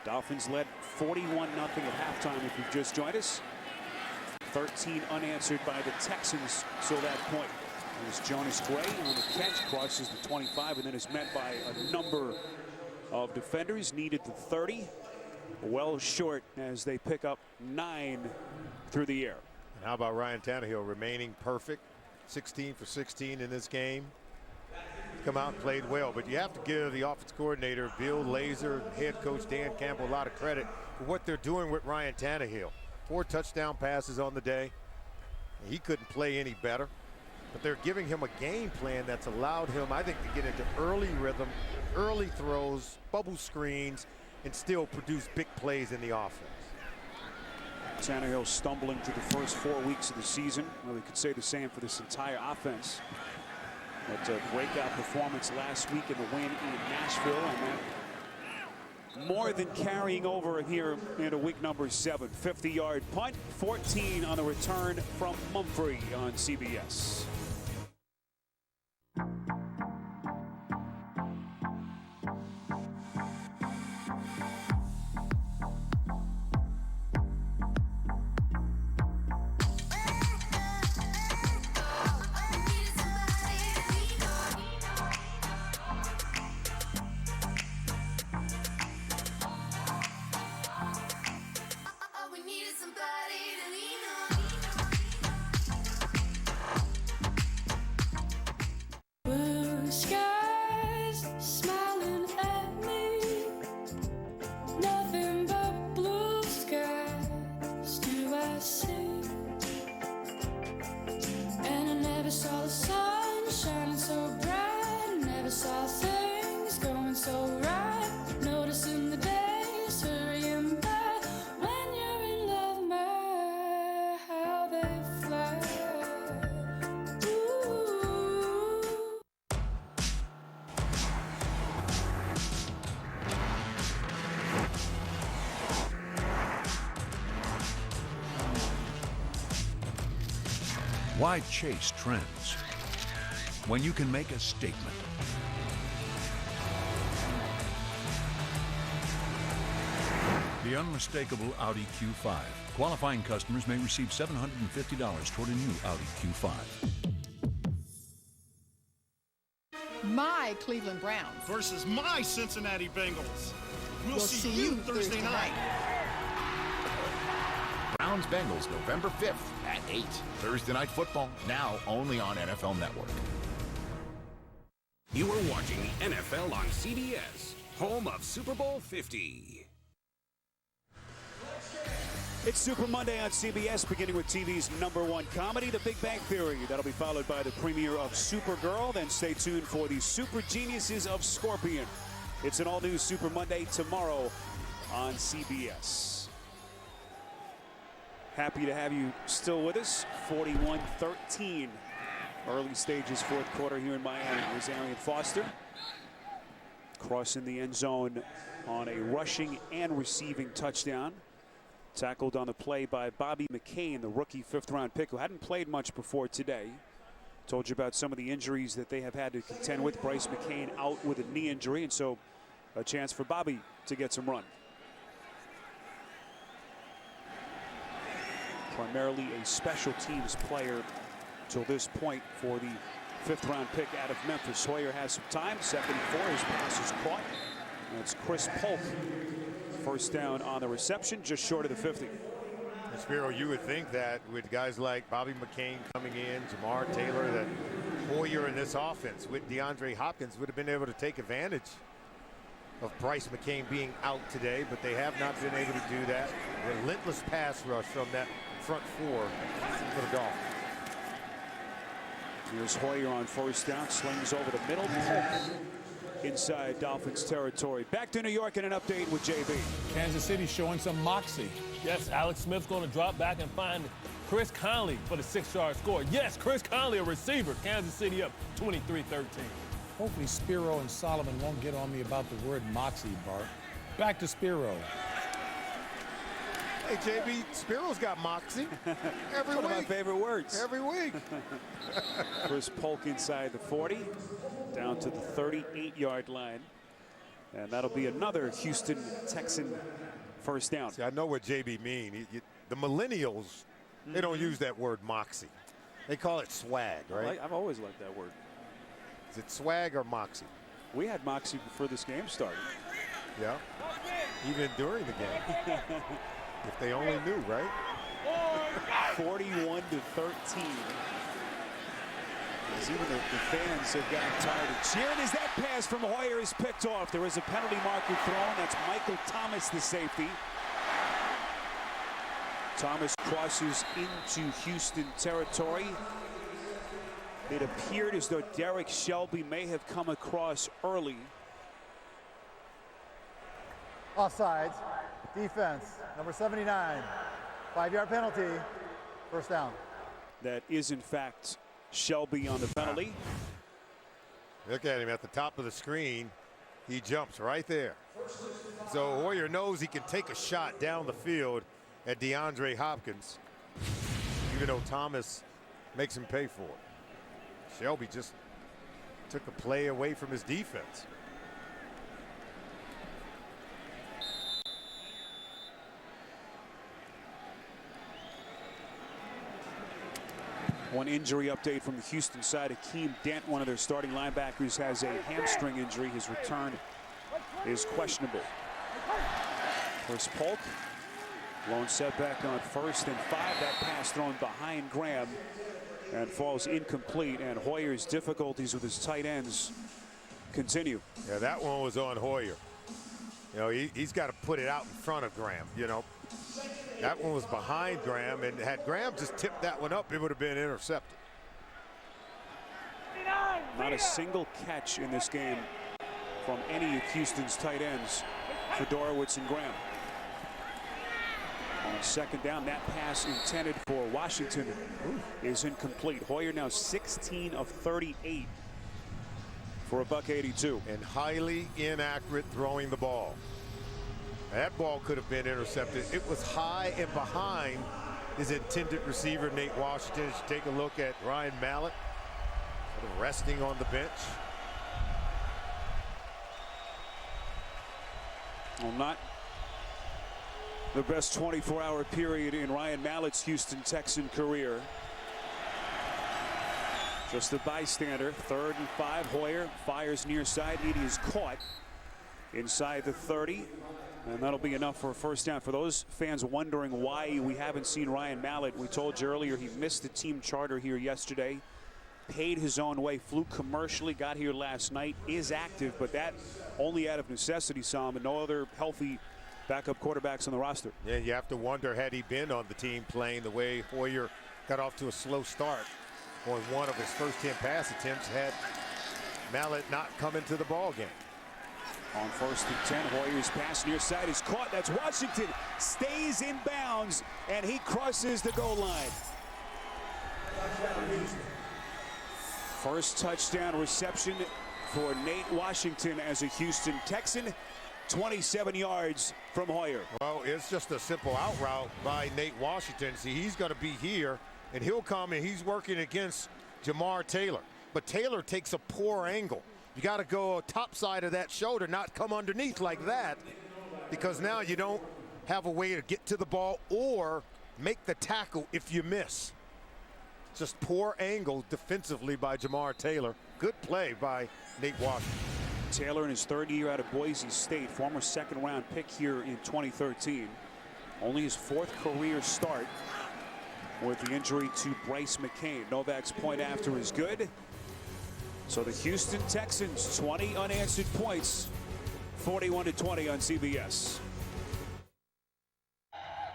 Dolphins led 41-0 at halftime if you've just joined us. 13 unanswered by the Texans till that point. As Jonas Gray on the catch crosses the 25 and then is met by a number of defenders. Needed the 30. Well short as they pick up 9 through the air. And how about Ryan Tannehill remaining perfect? 16 for 16 in this game. Come out and played well, but you have to give the offense coordinator Bill Lazor and head coach Dan Campbell a lot of credit for what they're doing with Ryan Tannehill. 4 touchdown passes on the day. He couldn't play any better, but they're giving him a game plan that's allowed him, I think, to get into early rhythm, early throws, bubble screens, and still produce big plays in the offense. Tannehill stumbling through the first 4 weeks of the season. Well, we could say the same for this entire offense. But a breakout performance last week in the win in Nashville, and that more than carrying over here into week number 7. 50-yard punt, 14 on the return from Mumphrey on CBS. Why chase trends when you can make a statement? The unmistakable Audi Q5. Qualifying customers may receive $750 toward a new Audi Q5. My Cleveland Browns versus my Cincinnati Bengals. We'll see you Thursday night. Browns Bengals November 5th at 8. Thursday Night Football, now only on NFL Network. You are watching the NFL on CBS, home of Super Bowl 50. It's Super Monday on CBS, beginning with TV's #1 comedy, The Big Bang Theory. That'll be followed by the premiere of Supergirl. Then stay tuned for the Super Geniuses of Scorpion. It's an all-new Super Monday tomorrow on CBS. Happy to have you still with us. 41-13. Early stages, fourth quarter here in Miami. Here's Arian Foster crossing the end zone on a rushing and receiving touchdown. Tackled on the play by Bobby McCain, the rookie 5th-round pick, who hadn't played much before today. Told you about some of the injuries that they have had to contend with. Bryce McCain out with a knee injury, and so a chance for Bobby to get some run. Primarily a special teams player till this point for the 5th-round pick out of Memphis. Hoyer has some time. 2nd and 4. His pass is caught. That's Chris Polk. First down on the reception, just short of the 50. And Spiro, you would think that with guys like Bobby McCain coming in, Jamar Taylor, that Hoyer in this offense with DeAndre Hopkins would have been able to take advantage of Bryce McCain being out today, but they have not been able to do that. Relentless pass rush from that front four for the Dolphins. Here's Hoyer on first down, slings over the middle. Polk inside Dolphins territory. Back to New York in an update with JB. Kansas City showing some moxie. Yes, Alex Smith's going to drop back and find Chris Conley for the 6-yard score. Yes, Chris Conley, a receiver. Kansas City up 23-13. Hopefully Spiro and Solomon won't get on me about the word moxie, Bart. Back to Spiro. Hey, JB, Spiro's got moxie every One week. of my favorite words. Every week. Chris Polk inside the 40, down to the 38-yard line. And that'll be another Houston Texan first down. See, I know what JB mean. The millennials, they don't use that word moxie. They call it swag, right? I've always liked that word. Is it swag or moxie? We had moxie before this game started. Yeah. Even during the game. If they only knew, right? 41-13. As even the fans have gotten tired of cheering as that pass from Hoyer is picked off. There is a penalty marker thrown. That's Michael Thomas, the safety. Thomas crosses into Houston territory. It appeared as though Derek Shelby may have come across early. Offsides. Defense. Number 79. 5-yard penalty. First down. That is, in fact, Shelby on the penalty. Look at him at the top of the screen. He jumps right there. So Hoyer knows he can take a shot down the field at DeAndre Hopkins, even though Thomas makes him pay for it. Shelby just took a play away from his defense. One injury update from the Houston side. Akeem Dent, one of their starting linebackers, has a hamstring injury. His return is questionable. Chris Polk, lone setback on 1st and 5. That pass thrown behind Graham and falls incomplete. And Hoyer's difficulties with his tight ends continue. Yeah, that one was on Hoyer. You know, he's got to put it out in front of Graham, you know. That one was behind Graham, and had Graham just tipped that one up, it would have been intercepted. Not a single catch in this game from any of Houston's tight ends for Dorowitz and Graham. On 2nd down, that pass intended for Washington is incomplete. Hoyer now 16 of 38 for a $182. And highly inaccurate throwing the ball. That ball could have been intercepted. It was high and behind his intended receiver, Nate Washington. As you take a look at Ryan Mallett, sort of resting on the bench. Well, not the best 24-hour period in Ryan Mallett's Houston Texan career. Just a bystander. 3rd and 5. Hoyer fires near side. It is caught inside the 30. And that'll be enough for a first down. For those fans wondering why we haven't seen Ryan Mallett, we told you earlier he missed the team charter here yesterday. Paid his own way, flew commercially, got here last night, is active, but that only out of necessity, Sam, and no other healthy backup quarterbacks on the roster. Yeah, you have to wonder, had he been on the team playing the way Hoyer got off to a slow start on one of his first 10 pass attempts, had Mallett not come into the ball game. On 1st and 10, Hoyer's pass near side is caught. That's Washington. Stays in bounds, and he crosses the goal line. First touchdown reception for Nate Washington as a Houston Texan. 27 yards from Hoyer. Well, it's just a simple out route by Nate Washington. See, he's going to be here, and he'll come, and he's working against Jamar Taylor. But Taylor takes a poor angle. You got to go top side of that shoulder, not come underneath like that, because now you don't have a way to get to the ball or make the tackle if you miss. Just poor angle defensively by Jamar Taylor. Good play by Nate Washington. Taylor in his third year out of Boise State, former second-round pick here in 2013. Only his fourth career start with the injury to Bryce McCain. Novak's point after is good. So the Houston Texans, 20 unanswered points, 41-20 on CBS.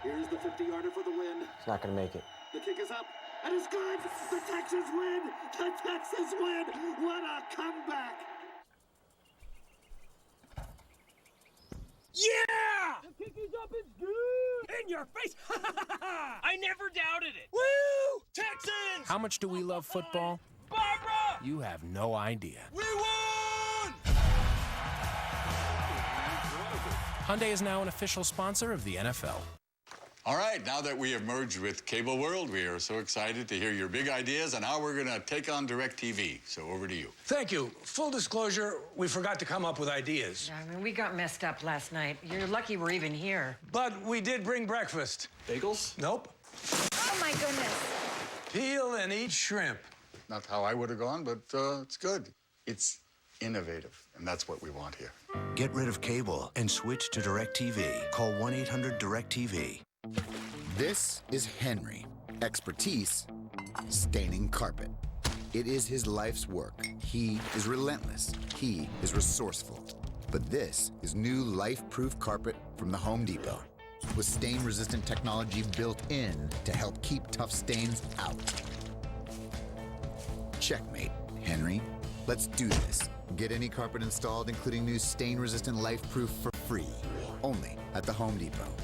Here's the 50-yarder for the win. It's not going to make it. The kick is up, and it's good. The Texans win. The Texans win. What a comeback. Yeah! The kick is up, it's good! In your face! I never doubted it! Woo! Texans! How much do we love football? Barbara! You have no idea. We won! Hyundai is now an official sponsor of the NFL. All right, now that we have merged with Cable World, we are so excited to hear your big ideas on how we're going to take on DirecTV. So over to you. Thank you. Full disclosure, we forgot to come up with ideas. I mean, we got messed up last night. You're lucky we're even here. But we did bring breakfast. Bagels? Nope. Oh, my goodness. Peel and eat shrimp. Not how I would have gone, but it's good. It's innovative, and that's what we want here. Get rid of cable and switch to DirecTV. Call 1-800-DirecTV. This is Henry. Expertise, staining carpet. It is his life's work. He is relentless. He is resourceful. But this is new life-proof carpet from the Home Depot, with stain-resistant technology built in to help keep tough stains out. Checkmate, Henry. Let's do this. Get any carpet installed, including new stain-resistant life-proof, for free. Only at the Home Depot.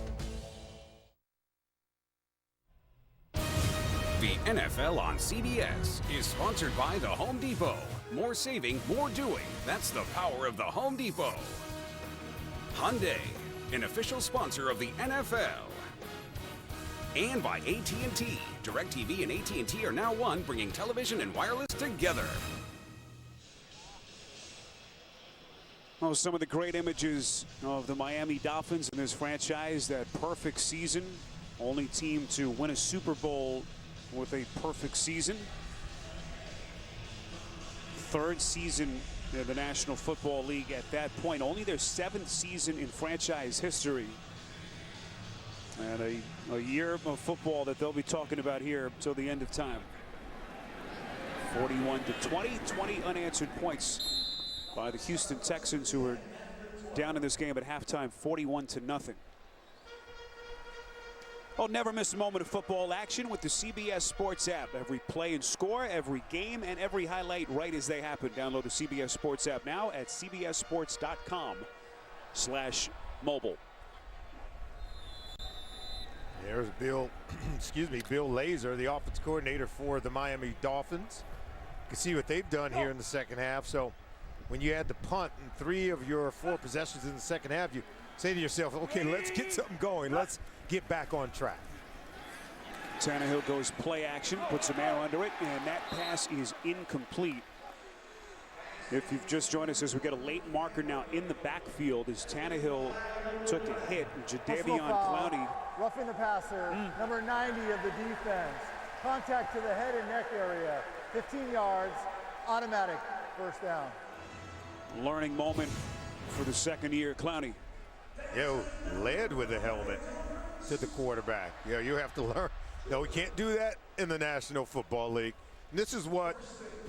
The NFL on CBS is sponsored by the Home Depot. More saving, more doing. That's the power of the Home Depot. Hyundai, an official sponsor of the NFL. And by AT&T. DirecTV and AT&T are now one, bringing television and wireless together. Oh, some of the great images of the Miami Dolphins in this franchise, that perfect season. Only team to win a Super Bowl with a perfect season. Third season in the National Football League at that point. Only their seventh season in franchise history. And a year of football that they'll be talking about here until the end of time. 41-20, 20 unanswered points by the Houston Texans, who were down in this game at halftime 41-0. Oh, never miss a moment of football action with the CBS Sports app. Every play and score, every game, and every highlight right as they happen. Download the CBS Sports app now at cbssports.com/mobile. There's Bill Lazor, the offense coordinator for the Miami Dolphins. You can see what they've done here in the second half. So when you had the punt in 3 of your 4 possessions in the second half, you say to yourself, okay, let's get something going. Let's get back on track. Tannehill goes play action, puts a man under it, and that pass is incomplete. If you've just joined us, as we get a late marker now in the backfield, as Tannehill took a hit, Jadeveon Clowney. Roughing the passer, number 90 of the defense. Contact to the head and neck area. 15 yards, automatic first down. Learning moment for the second year, Clowney. Led with the helmet to the quarterback. You have to learn. No, we can't do that in the National Football League. And this is what,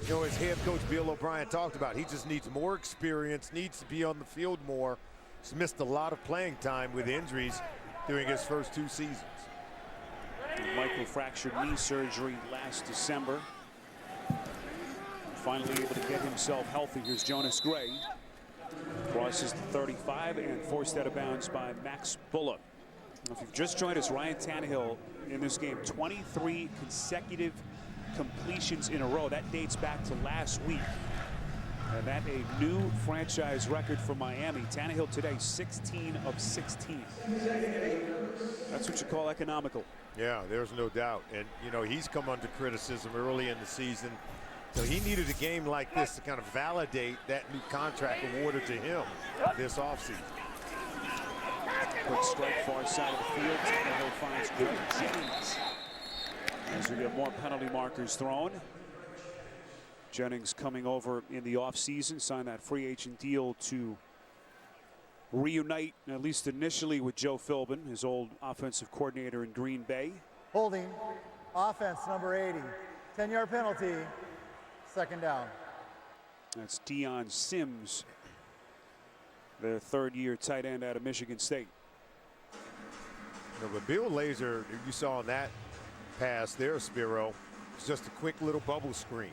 his head coach Bill O'Brien talked about. He just needs more experience, needs to be on the field more. He's missed a lot of playing time with injuries during his first 2 seasons. Michael fractured knee surgery last December. Finally able to get himself healthy. Here's Jonas Gray. Crosses the 35 and forced out of bounds by Max Bullock. If you've just joined us, Ryan Tannehill in this game, 23 consecutive completions in a row. That dates back to last week. And that a new franchise record for Miami. Tannehill today, 16 of 16. That's what you call economical. Yeah, there's no doubt. And, he's come under criticism early in the season. So he needed a game like this to kind of validate that new contract awarded to him this offseason. Quick strike far side of the field. Tannehill finds good Jennings. as we get more penalty markers thrown. Jennings coming over in the offseason, signed that free agent deal to reunite, at least initially, with Joe Philbin, his old offensive coordinator in Green Bay. Holding, offense number 80. 10-yard penalty, second down. That's Deion Sims, their third-year tight end out of Michigan State. You know, but Bill Lazor, you saw in that pass there, Spiro, it's just a quick little bubble screen.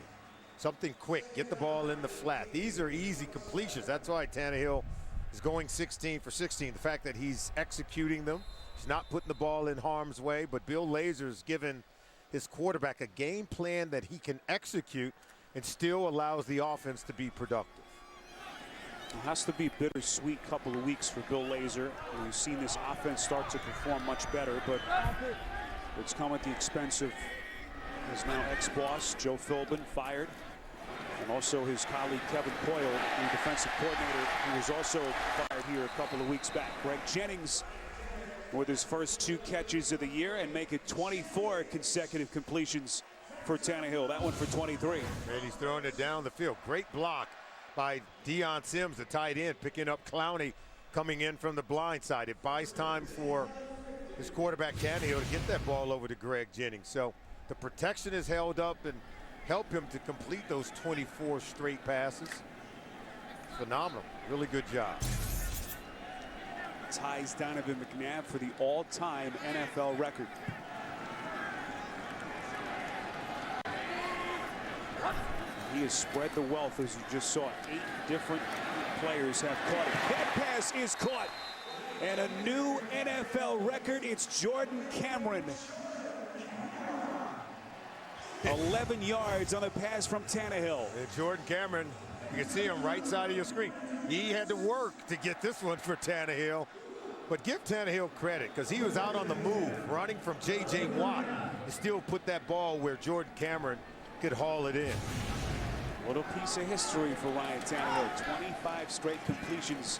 Something quick, get the ball in the flat. These are easy completions. That's why Tannehill is going 16 for 16. The fact that he's executing them, he's not putting the ball in harm's way, but Bill Lazor's given his quarterback a game plan that he can execute and still allows the offense to be productive. It has to be a bittersweet couple of weeks for Bill Lazor. We've seen this offense start to perform much better, but it's come at the expense of his now ex-boss, Joe Philbin, fired. And also his colleague, Kevin Coyle, the defensive coordinator, who was also fired here a couple of weeks back. Greg Jennings with his first 2 catches of the year and make it 24 consecutive completions for Tannehill. That one for 23. And he's throwing it down the field. Great block by Deion Sims, the tight end, picking up Clowney coming in from the blind side. It buys time for his quarterback, Tannehill, to get that ball over to Greg Jennings. So the protection is held up and help him to complete those 24 straight passes. Phenomenal. Really good job. Ties Donovan McNabb for the all-time NFL record. He has spread the wealth, as you just saw. 8 different players have caught it. That pass is caught. And a new NFL record. It's Jordan Cameron. 11 yards on the pass from Tannehill. And Jordan Cameron, you can see him right side of your screen. He had to work to get this one for Tannehill. But give Tannehill credit, because he was out on the move, running from J.J. Watt, and still put that ball where Jordan Cameron could haul it in. Little piece of history for Ryan Tannehill. 25 straight completions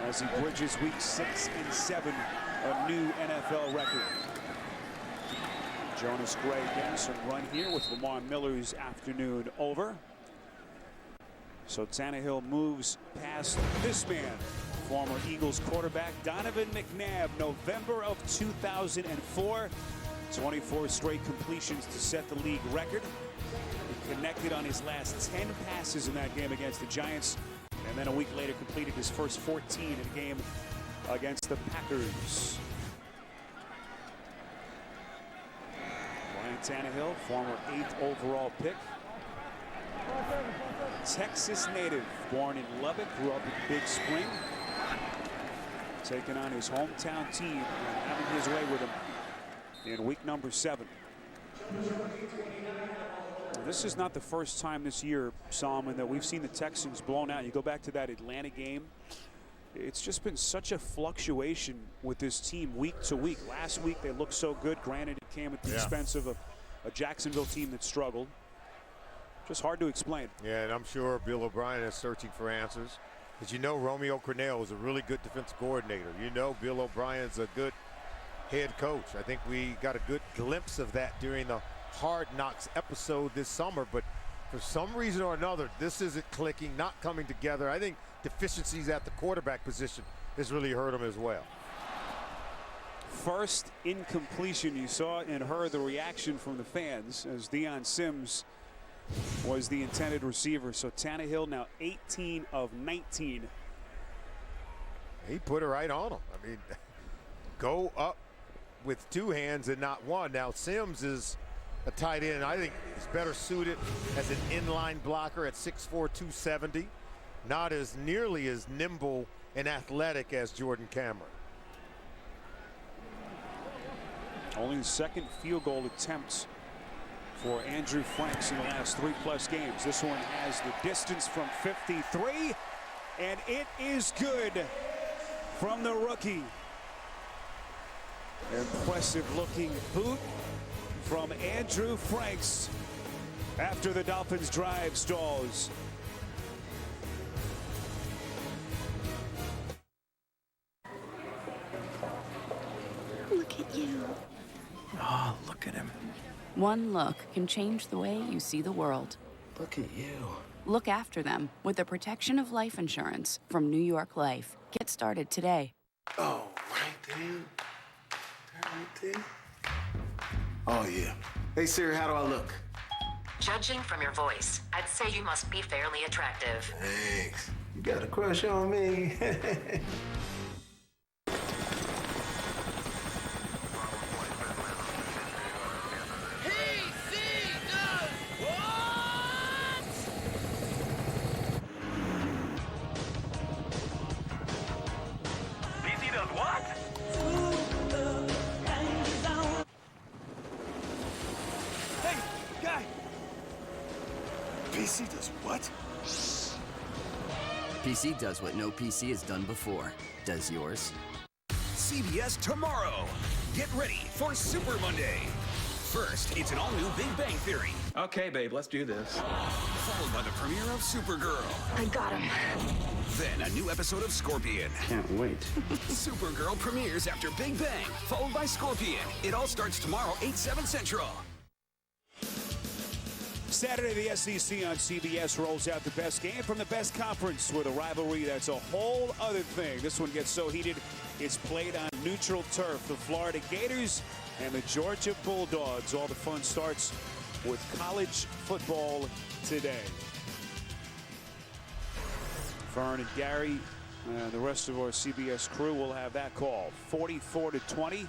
as he bridges week 6 and 7, a new NFL record. Jonas Gray getting some run here with Lamar Miller's afternoon over. So Tannehill moves past this man, former Eagles quarterback Donovan McNabb, November of 2004. 24 straight completions to set the league record. He connected on his last 10 passes in that game against the Giants, and then a week later completed his first 14 in a game against the Packers. Ryan Tannehill, former 8th overall pick. Texas native, born in Lubbock, grew up in Big Spring. Taking on his hometown team and having his way with him in week number 7. This is not the first time this year, Solomon, that we've seen the Texans blown out. You go back to that Atlanta game. It's just been such a fluctuation with this team week to week. Last week they looked so good. Granted, it came at the expense of a Jacksonville team that struggled. Just hard to explain. Yeah, and I'm sure Bill O'Brien is searching for answers. As you know, Romeo Crennel is a really good defensive coordinator. You know, Bill O'Brien's a good head coach. I think we got a good glimpse of that during the Hard Knocks episode this summer, but for some reason or another, this isn't clicking, not coming together. I think deficiencies at the quarterback position has really hurt him as well. First incompletion, you saw and heard the reaction from the fans as Deion Sims was the intended receiver. So Tannehill now 18 of 19. He put it right on him. I mean, go up with 2 hands and not one. Now Sims is a tight end. I think he's better suited as an inline blocker at 6'4", 270. Not as nearly as nimble and athletic as Jordan Cameron. Only the second field goal attempt for Andrew Franks in the last 3+ games. This one has the distance from 53, and it is good from the rookie. Impressive looking boot from Andrew Franks after the Dolphins drive stalls. Look at you. Oh, look at him. One look can change the way you see the world. Look at you. Look after them with the protection of life insurance from New York Life. Get started today. Oh, right there. Right there. Oh, yeah. Hey, Siri, how do I look? Judging from your voice, I'd say you must be fairly attractive. Thanks. You got a crush on me. PC does what? PC does what no PC has done before. Does yours? CBS tomorrow. Get ready for Super Monday. First, it's an all-new Big Bang Theory. Okay, babe, let's do this. Followed by the premiere of Supergirl. I got him. Then a new episode of Scorpion. Can't wait. Supergirl premieres after Big Bang, followed by Scorpion. It all starts tomorrow, 8/7 Central. Saturday, the SEC on CBS rolls out the best game from the best conference with a rivalry that's a whole other thing. This one gets so heated, it's played on neutral turf. The Florida Gators and the Georgia Bulldogs. All the fun starts with college football today. Vern and Gary and the rest of our CBS crew will have that call. 44-20.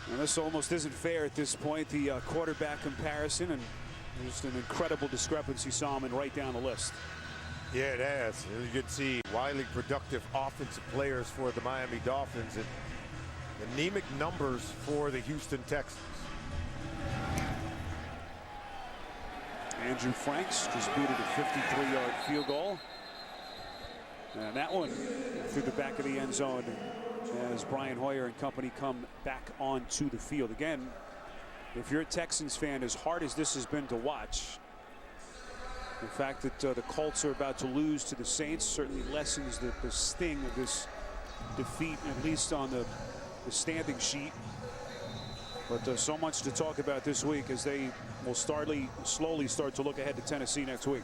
And this almost isn't fair at this point, the quarterback comparison, and just an incredible discrepancy, Solomon, right down the list. Yeah, it has. You can see widely productive offensive players for the Miami Dolphins and anemic numbers for the Houston Texans. Andrew Franks just booted a 53-yard field goal. And that one through the back of the end zone as Brian Hoyer and company come back onto the field. Again, if you're a Texans fan, as hard as this has been to watch, the fact that the Colts are about to lose to the Saints certainly lessens the sting of this defeat, at least on the standing sheet. But so much to talk about this week as they will slowly start to look ahead to Tennessee next week.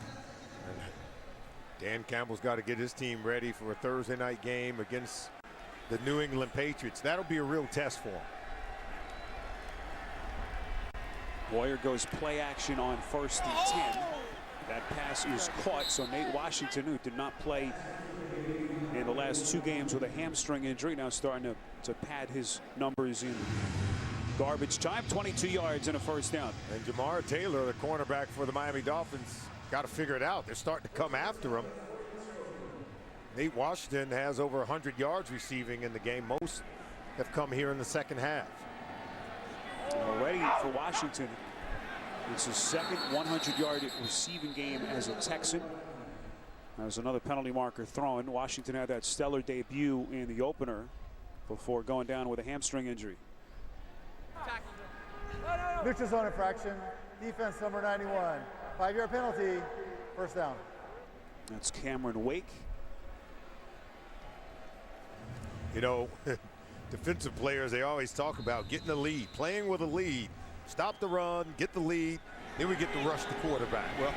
Dan Campbell's got to get his team ready for a Thursday night game against the New England Patriots. That'll be a real test for him. Hoyer goes play action on 1st and 10. That pass is caught, so Nate Washington, who did not play in the last 2 games with a hamstring injury, now starting to pad his numbers in garbage time. 22 yards and a first down. And Jamar Taylor, the cornerback for the Miami Dolphins, got to figure it out. They're starting to come after him. Nate Washington has over 100 yards receiving in the game. Most have come here in the second half. Already for Washington, it's his second 100-yard receiving game as a Texan. There's another penalty marker thrown. Washington had that stellar debut in the opener before going down with a hamstring injury. Neutral zone infraction. Defense number 91. 5-yard penalty. First down. That's Cameron Wake. You know, defensive players, they always talk about getting the lead, playing with a lead, stop the run, get the lead, then we get to rush the quarterback. Well,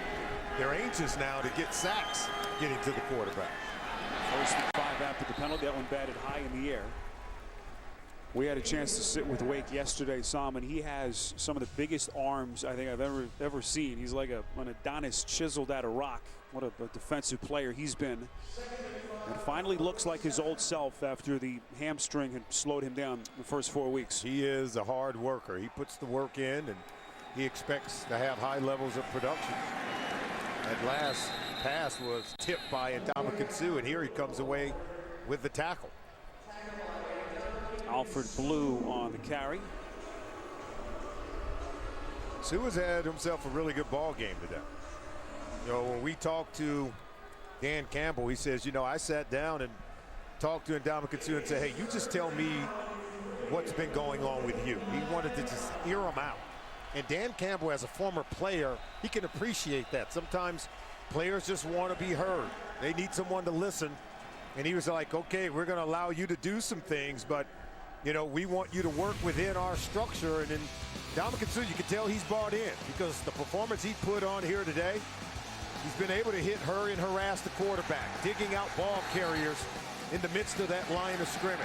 they're anxious now to get sacks getting to the quarterback. 1st and 5 after the penalty. That one batted high in the air. We had a chance to sit with Wake yesterday, Sam, and he has some of the biggest arms I think I've ever seen. He's like an Adonis chiseled out of rock. What a defensive player he's been. And finally looks like his old self after the hamstring had slowed him down the first 4 weeks. He is a hard worker. He puts the work in, and he expects to have high levels of production. That last pass was tipped by Ndamukong Suh, and here he comes away with the tackle. Alfred Blue on the carry. Suh has had himself a really good ball game today. You know, when we talked to Dan Campbell, he says, you know, I sat down and talked to Ndamukong Suh and said, hey, you just tell me what's been going on with you. He wanted to just hear him out. And Dan Campbell, as a former player, he can appreciate that. Sometimes players just want to be heard. They need someone to listen. And he was like, okay, we're going to allow you to do some things, but you know, we want you to work within our structure. And then Ndamukong Suh, you can tell he's bought in because the performance he put on here today, he's been able to hit her and harass the quarterback, digging out ball carriers in the midst of that line of scrimmage.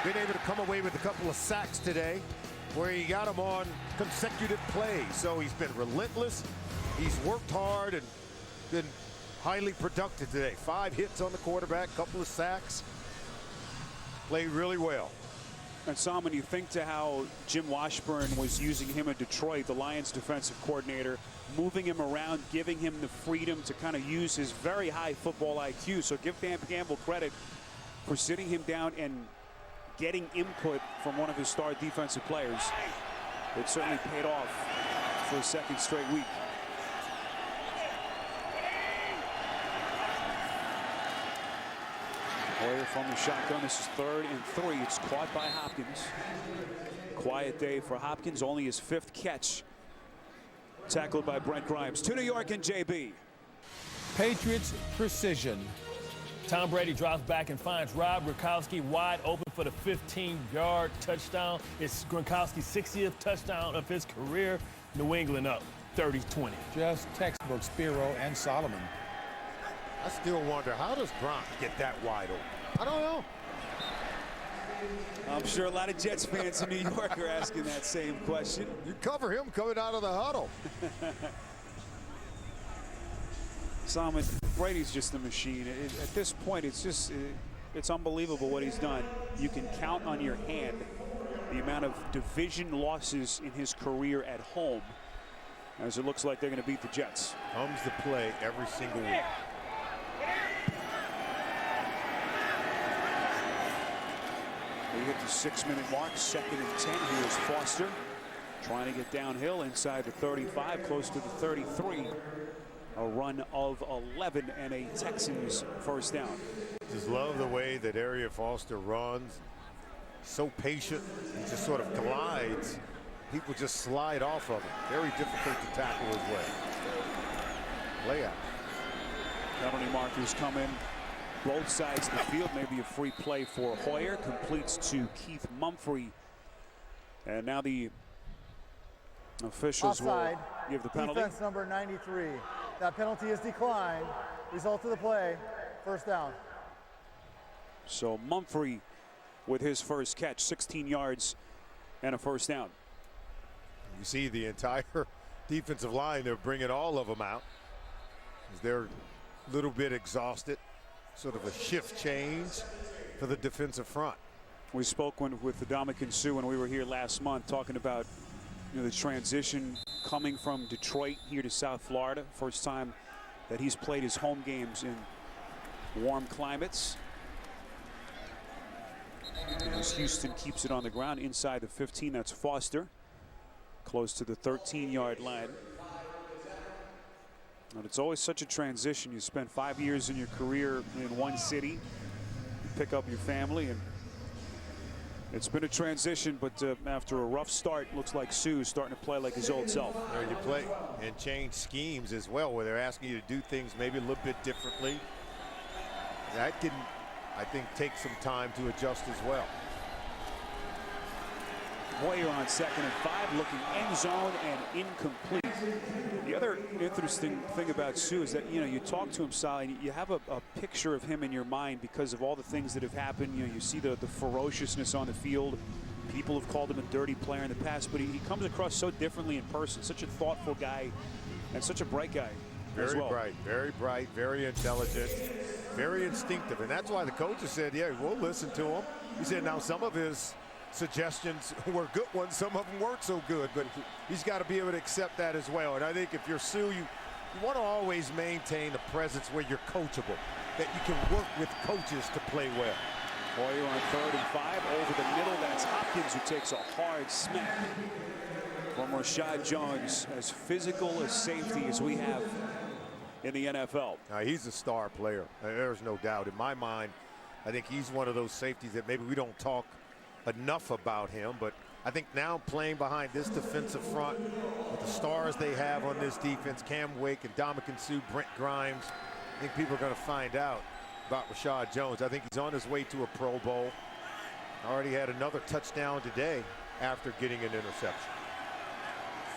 Been able to come away with a couple of sacks today where he got them on consecutive plays. So he's been relentless. He's worked hard and been highly productive today. 5 hits on the quarterback, couple of sacks. Played really well. And Salman, you think to how Jim Washburn was using him in Detroit, the Lions defensive coordinator, moving him around, giving him the freedom to kind of use his very high football IQ. So give Dan Campbell credit for sitting him down and getting input from one of his star defensive players. It certainly paid off for a second straight week. Hoyer from the shotgun. This is 3rd and 3. It's caught by Hopkins. Quiet day for Hopkins. Only his 5th catch. Tackled by Brent Grimes. To New York and JB. Patriots precision. Tom Brady drops back and finds Rob Gronkowski wide open for the 15-yard touchdown. It's Gronkowski's 60th touchdown of his career. New England up 30-20. Just textbook Spiro and Solomon. I still wonder, how does Gronk get that wide open? I don't know. I'm sure a lot of Jets fans in New York are asking that same question. You cover him coming out of the huddle. Salman, Brady's just a machine. At this point, it's unbelievable what he's done. You can count on your hand the amount of division losses in his career at home, as it looks like they're going to beat the Jets. Comes to play every single week. We hit the 6-minute mark, 2nd and 10. Here's Foster trying to get downhill inside the 35, close to the 33. A run of 11 and a Texans first down. Just love the way that Arian Foster runs. So patient. He just sort of glides. People just slide off of him. Very difficult to tackle his way. Layout. Penalty markers come in both sides of the field. Maybe a free play for Hoyer. Completes to Keith Mumphrey. And now the officials Offside. will give the penalty. Defense number 93. That penalty is declined. Result of the play, first down. So Mumphrey with his first catch, 16 yards and a first down. You see the entire defensive line, they're bringing all of them out. They're a little bit exhausted. Sort of a shift change for the defensive front. We spoke with Ndamukong Suh when we were here last month, talking about the transition coming from Detroit here to South Florida. First time that he's played his home games in warm climates. And as Houston keeps it on the ground inside the 15, that's Foster. Close to the 13-yard line. And it's always such a transition. You spend 5 years in your career in one city, you pick up your family, and it's been a transition, but after a rough start, looks like Suh's starting to play like his old self. You play and change schemes as well, where they're asking you to do things maybe a little bit differently. That can, I think, take some time to adjust as well. Hoyer on 2nd and 5, looking end zone and incomplete. The other interesting thing about Suh is that, you talk to him, Sal, and you have a picture of him in your mind because of all the things that have happened. You see the ferociousness on the field. People have called him a dirty player in the past, but he comes across so differently in person. Such a thoughtful guy and such a bright guy as well. Very bright, very intelligent, very instinctive. And that's why the coaches said, yeah, we'll listen to him. He said now some of his suggestions were good ones, some of them weren't so good, but he's got to be able to accept that as well. And I think if you're Suh, you want to always maintain a presence where you're coachable, that you can work with coaches to play well. Hoyer on 3rd and 5 over the middle. That's Hopkins who takes a hard smack from Reshad Jones. As physical a safety as we have in the NFL. He's a star player. There's no doubt. In my mind, I think he's one of those safeties that maybe we don't talk enough about him, but I think now playing behind this defensive front with the stars they have on this defense, Cam Wake and Ndamukong Suh, Brent Grimes, I think people are going to find out about Reshad Jones. I think he's on his way to a Pro Bowl. Already had another touchdown today after getting an interception.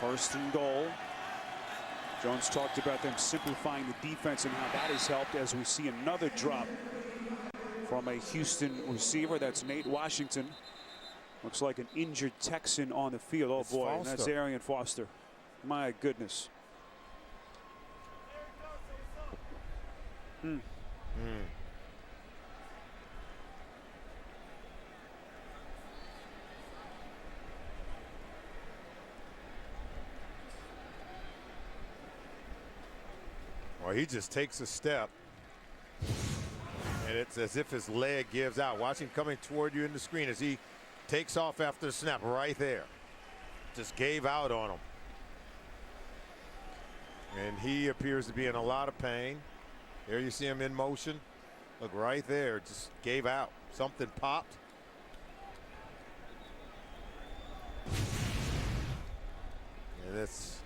1st and goal. Jones talked about them simplifying the defense and how that has helped as we see another drop from a Houston receiver. That's Nate Washington. Looks like an injured Texan on the field. Oh, boy, and that's Arian Foster. My goodness. Well, he just takes a step, and it's as if his leg gives out. Watch him coming toward you in the screen as he takes off after the snap right there. Just gave out on him. And he appears to be in a lot of pain. There you see him in motion. Look right there, just gave out. Something popped. And it's,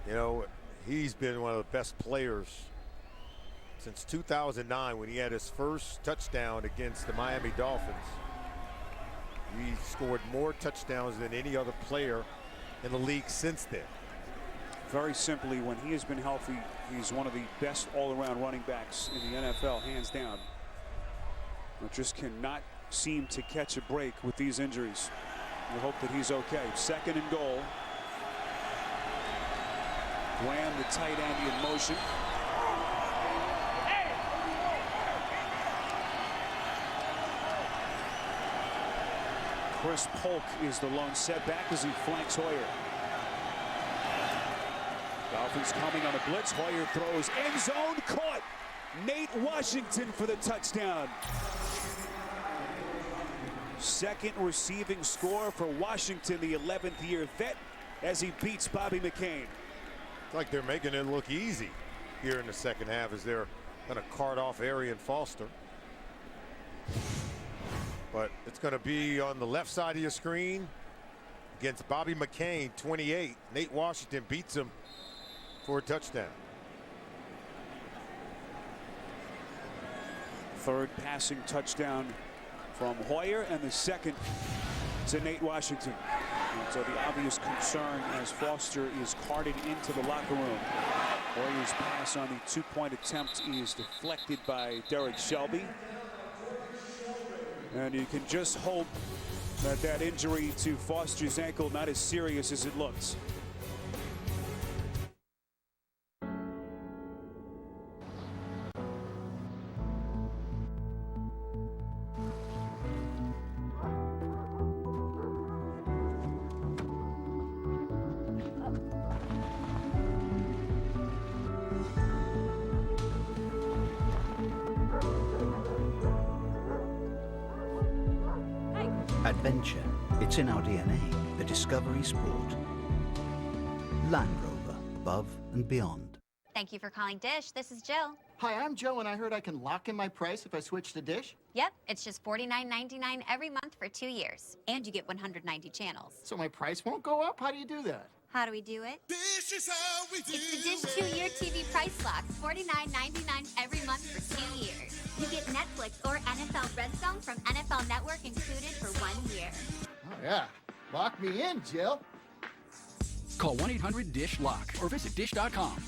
you know, he's been one of the best players since 2009 when he had his first touchdown against the Miami Dolphins. He scored more touchdowns than any other player in the league since then. Very simply, when he has been healthy, he's one of the best all-around running backs in the NFL, hands down. But just cannot seem to catch a break with these injuries. We hope that he's okay. 2nd and goal. Graham, the tight end, in motion. Chris Polk is the lone setback as he flanks Hoyer. Dolphins coming on a blitz. Hoyer throws end zone, caught. Nate Washington for the touchdown. 2nd receiving score for Washington, the 11th year vet, as he beats Bobby McCain. It's like they're making it look easy here in the 2nd half as they're going to cart off Arian Foster. But it's going to be on the left side of your screen against Bobby McCain, 28. Nate Washington beats him for a touchdown. 3rd passing touchdown from Hoyer, and the 2nd to Nate Washington. And so the obvious concern as Foster is carted into the locker room. Hoyer's pass on the 2-point attempt is deflected by Derek Shelby. And you can just hope that that injury to Foster's ankle not as serious as it looks. Adventure, it's in our DNA, the Discovery Sport. Land Rover, above and beyond. Thank you for calling Dish. This is Jill. Hi, I'm Joe, and I heard I can lock in my price if I switch to Dish. Yep, it's just $49.99 every month for 2 years. And you get 190 channels. So my price won't go up? How do you do that? How do we do it? This is how we do It's the Dish 2-year TV price lock. $49.99 every month for 2 years. You get Netflix or NFL Red Zone from NFL Network included for 1 year. Oh, yeah. Lock me in, Jill. Call 1-800-DISH-LOCK or visit dish.com.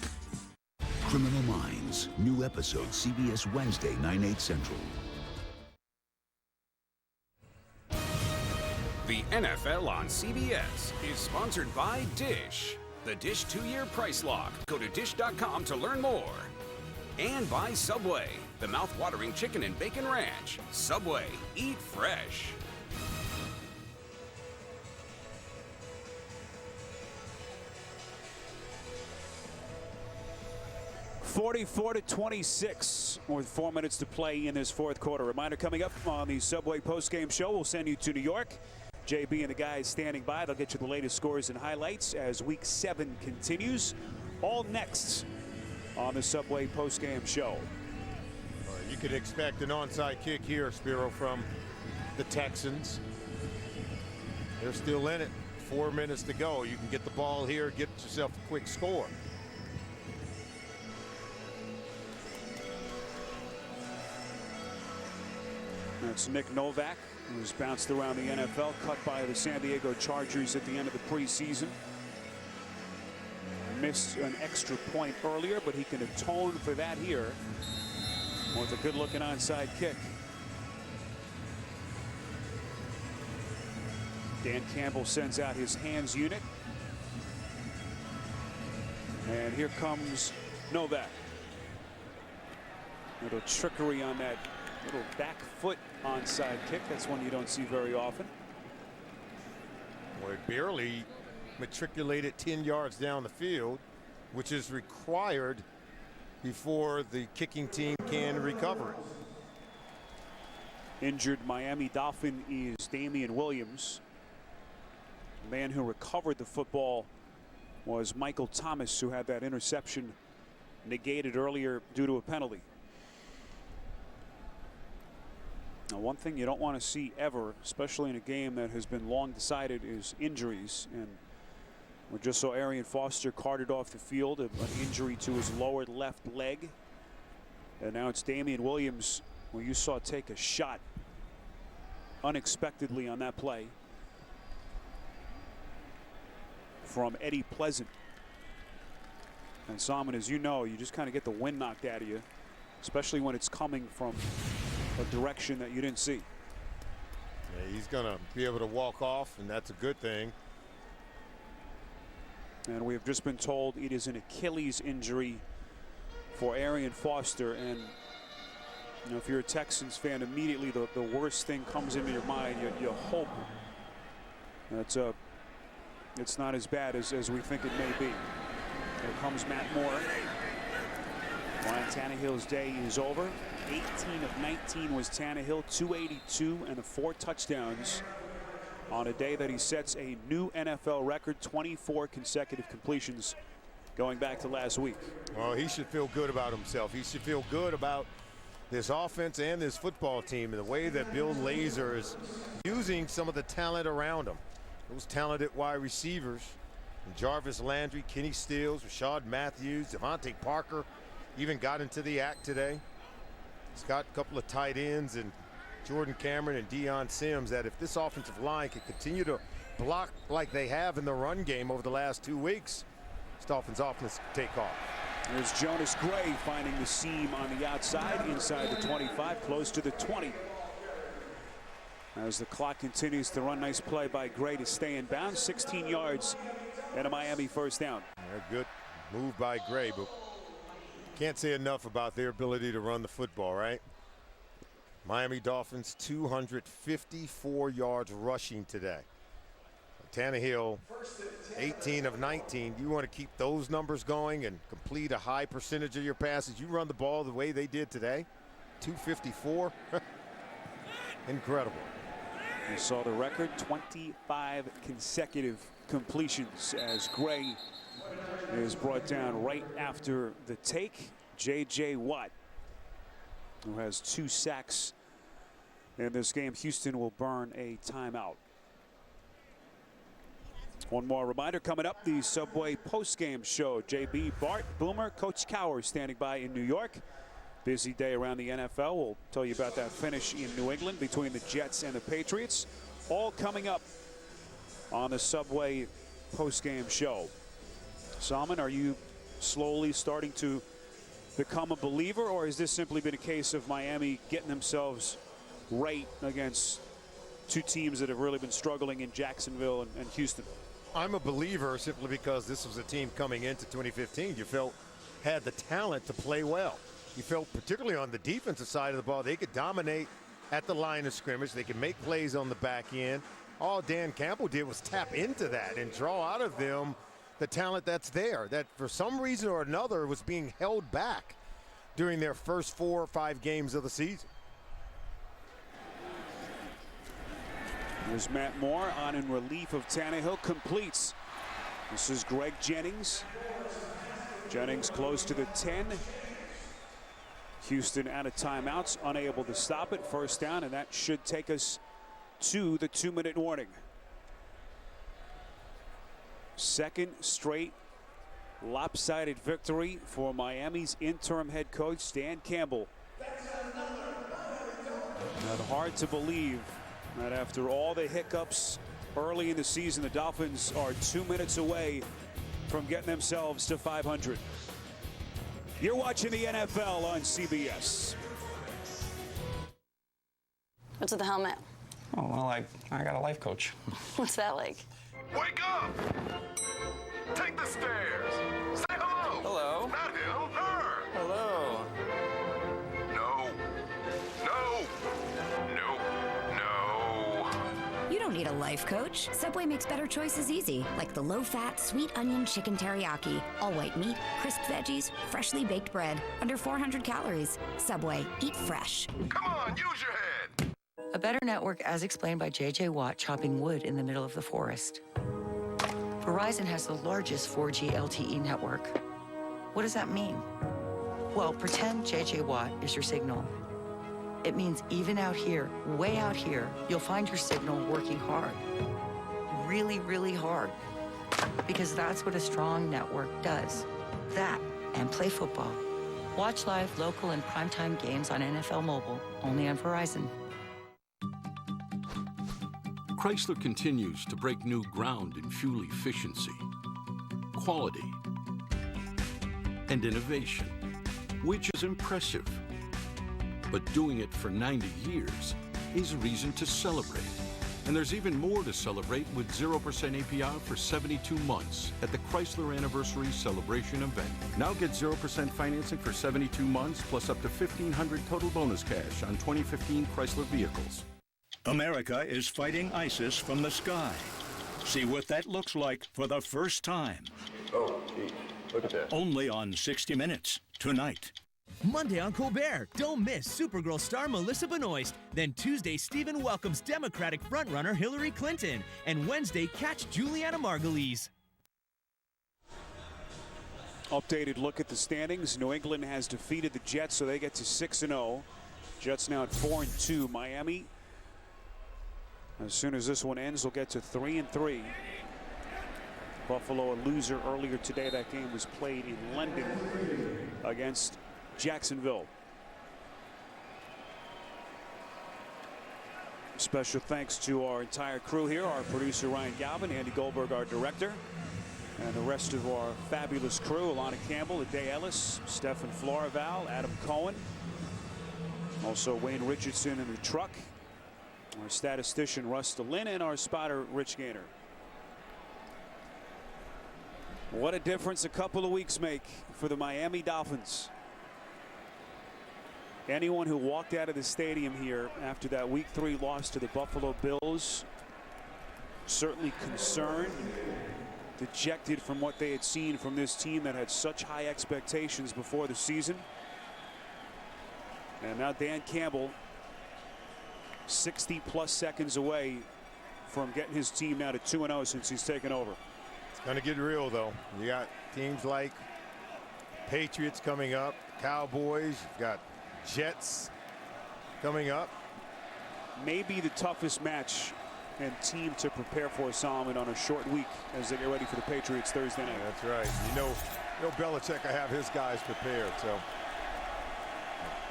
Criminal Minds, new episode CBS Wednesday, 9/8 Central. The NFL on CBS is sponsored by Dish. The Dish 2-year price lock. Go to dish.com to learn more. And by Subway, the mouth-watering chicken and bacon ranch. Subway, eat fresh. (44-26) with 4 minutes to play in this 4th quarter. Reminder coming up on the Subway postgame show. We'll send you to New York. JB and the guys standing by. They'll get you the latest scores and highlights as Week 7 continues. All next on the Subway postgame show. You could expect an onside kick here, Spiro, from the Texans. They're still in it. 4 minutes to go. You can get the ball here, get yourself a quick score. That's Nick Novak, who's bounced around the NFL, cut by the San Diego Chargers at the end of the preseason. Missed an extra point earlier, but he can atone for that here with a good-looking onside kick. Dan Campbell sends out his hands unit. And here comes Novak. Little trickery on that little back foot onside kick. That's one you don't see very often. Well, it barely matriculated 10 yards down the field, which is required before the kicking team can recover it. Injured Miami Dolphin is Damian Williams. The man who recovered the football was Michael Thomas, who had that interception negated earlier due to a penalty. Now, one thing you don't want to see ever, especially in a game that has been long decided, is injuries. And we just saw Arian Foster carted off the field, an injury to his lower left leg. And now it's Damian Williams, who you saw take a shot unexpectedly on that play from Eddie Pleasant. And Salmon, as you know, you just kind of get the wind knocked out of you, especially when it's coming from a direction that you didn't see. Yeah, he's going to be able to walk off, and that's a good thing. And we have just been told it is an Achilles injury for Arian Foster. And you know, if you're a Texans fan, immediately the worst thing comes into your mind. You hope that it's not as bad as we think it may be. Here comes Matt Moore. Ryan Tannehill's day is over. 18 of 19 was Tannehill, 282 and 4 touchdowns on a day that he sets a new NFL record, 24 consecutive completions going back to last week. Well, he should feel good about himself. He should feel good about this offense and this football team and the way that Bill Lazor is using some of the talent around him. Those talented wide receivers, Jarvis Landry, Kenny Stills, Rishard Matthews, Devontae Parker even got into the act today. He's got a couple of tight ends and Jordan Cameron and Deion Sims that if this offensive line can continue to block like they have in the run game over the last 2 weeks, this Dolphins offense can take off. There's Jonas Gray finding the seam on the outside, inside the 25, close to the 20. As the clock continues to run, nice play by Gray to stay in bounds, 16 yards and a Miami first down. Good move by Gray, but can't say enough about their ability to run the football, right? Miami Dolphins 254 yards rushing today. Tannehill 18 of 19. You want to keep those numbers going and complete a high percentage of your passes. You run the ball the way they did today, 254. Incredible. You saw the record, 25 consecutive completions as Gray is brought down right after the take. J.J. Watt, who has 2 sacks in this game. Houston will burn a timeout. One more reminder coming up, the Subway postgame show. JB, Bart, Boomer, Coach Cowher standing by in New York. Busy day around the NFL. We'll tell you about that finish in New England between the Jets and the Patriots. All coming up on the Subway postgame show. Salmon, are you slowly starting to become a believer, or has this simply been a case of Miami getting themselves right against 2 teams that have really been struggling in Jacksonville and Houston? I'm a believer simply because this was a team coming into 2015 you felt had the talent to play well. You felt particularly on the defensive side of the ball they could dominate at the line of scrimmage. They could make plays on the back end. All Dan Campbell did was tap into that and draw out of them the talent that's there, that for some reason or another was being held back during their first 4 or 5 games of the season. There's Matt Moore on in relief of Tannehill, completes. This is Greg Jennings. Jennings close to the 10. Houston out of timeouts, unable to stop it. First down, and that should take us to the 2-minute warning. Second straight lopsided victory for Miami's interim head coach, Dan Campbell. Not hard to believe that after all the hiccups early in the season, the Dolphins are 2 minutes away from getting themselves to 500. You're watching the NFL on CBS. What's with the helmet? Oh, well, I got a life coach. What's that like? Wake up! Take the stairs. Say hello. Hello. Not him, her. Hello. No. No. Nope. No. You don't need a life coach. Subway makes better choices easy, like the low-fat, sweet onion chicken teriyaki. All white meat, crisp veggies, freshly baked bread, under 400 calories. Subway, eat fresh. Come on, use your head. A better network as explained by J.J. Watt chopping wood in the middle of the forest. Verizon has the largest 4G LTE network. What does that mean? Well, pretend J.J. Watt is your signal. It means even out here, way out here, you'll find your signal working hard. Really, really hard. Because that's what a strong network does. That and play football. Watch live, local, and primetime games on NFL Mobile, only on Verizon. Chrysler continues to break new ground in fuel efficiency, quality, and innovation, which is impressive. But doing it for 90 years is reason to celebrate. And there's even more to celebrate with 0% APR for 72 months at the Chrysler Anniversary Celebration event. Now get 0% financing for 72 months plus up to $1,500 total bonus cash on 2015 Chrysler vehicles. America is fighting ISIS from the sky. See what that looks like for the first time. Oh, geez. Look at that. Only on 60 Minutes tonight. Monday on Colbert, don't miss Supergirl star Melissa Benoist. Then Tuesday, Stephen welcomes Democratic frontrunner Hillary Clinton. And Wednesday, catch Juliana Margulies. Updated look at the standings. New England has defeated the Jets, so they get to 6-0. Jets now at 4-2. Miami, as soon as this one ends, will get to 3-3. Buffalo a loser earlier today. That game was played in London against Jacksonville. Special thanks to our entire crew here, our producer Ryan Galvin, Andy Goldberg, our director, and the rest of our fabulous crew, Alana Campbell, Ade Ellis, Stefan Floraval, Adam Cohen, also Wayne Richardson in the truck, our statistician Russ DeLynn, and our spotter Rich Gaynor. What a difference a couple of weeks make for the Miami Dolphins. Anyone who walked out of the stadium here after that Week 3 loss to the Buffalo Bills, certainly concerned, dejected from what they had seen from this team that had such high expectations before the season. And now Dan Campbell, 60+ seconds away from getting his team now to 2-0 since he's taken over. It's going to get real, though. You got teams like Patriots coming up, Cowboys, you've got Jets coming up. Maybe the toughest match and team to prepare for, Solomon, on a short week as they get ready for the Patriots Thursday night. That's right. You know Belichick will have his guys prepared. So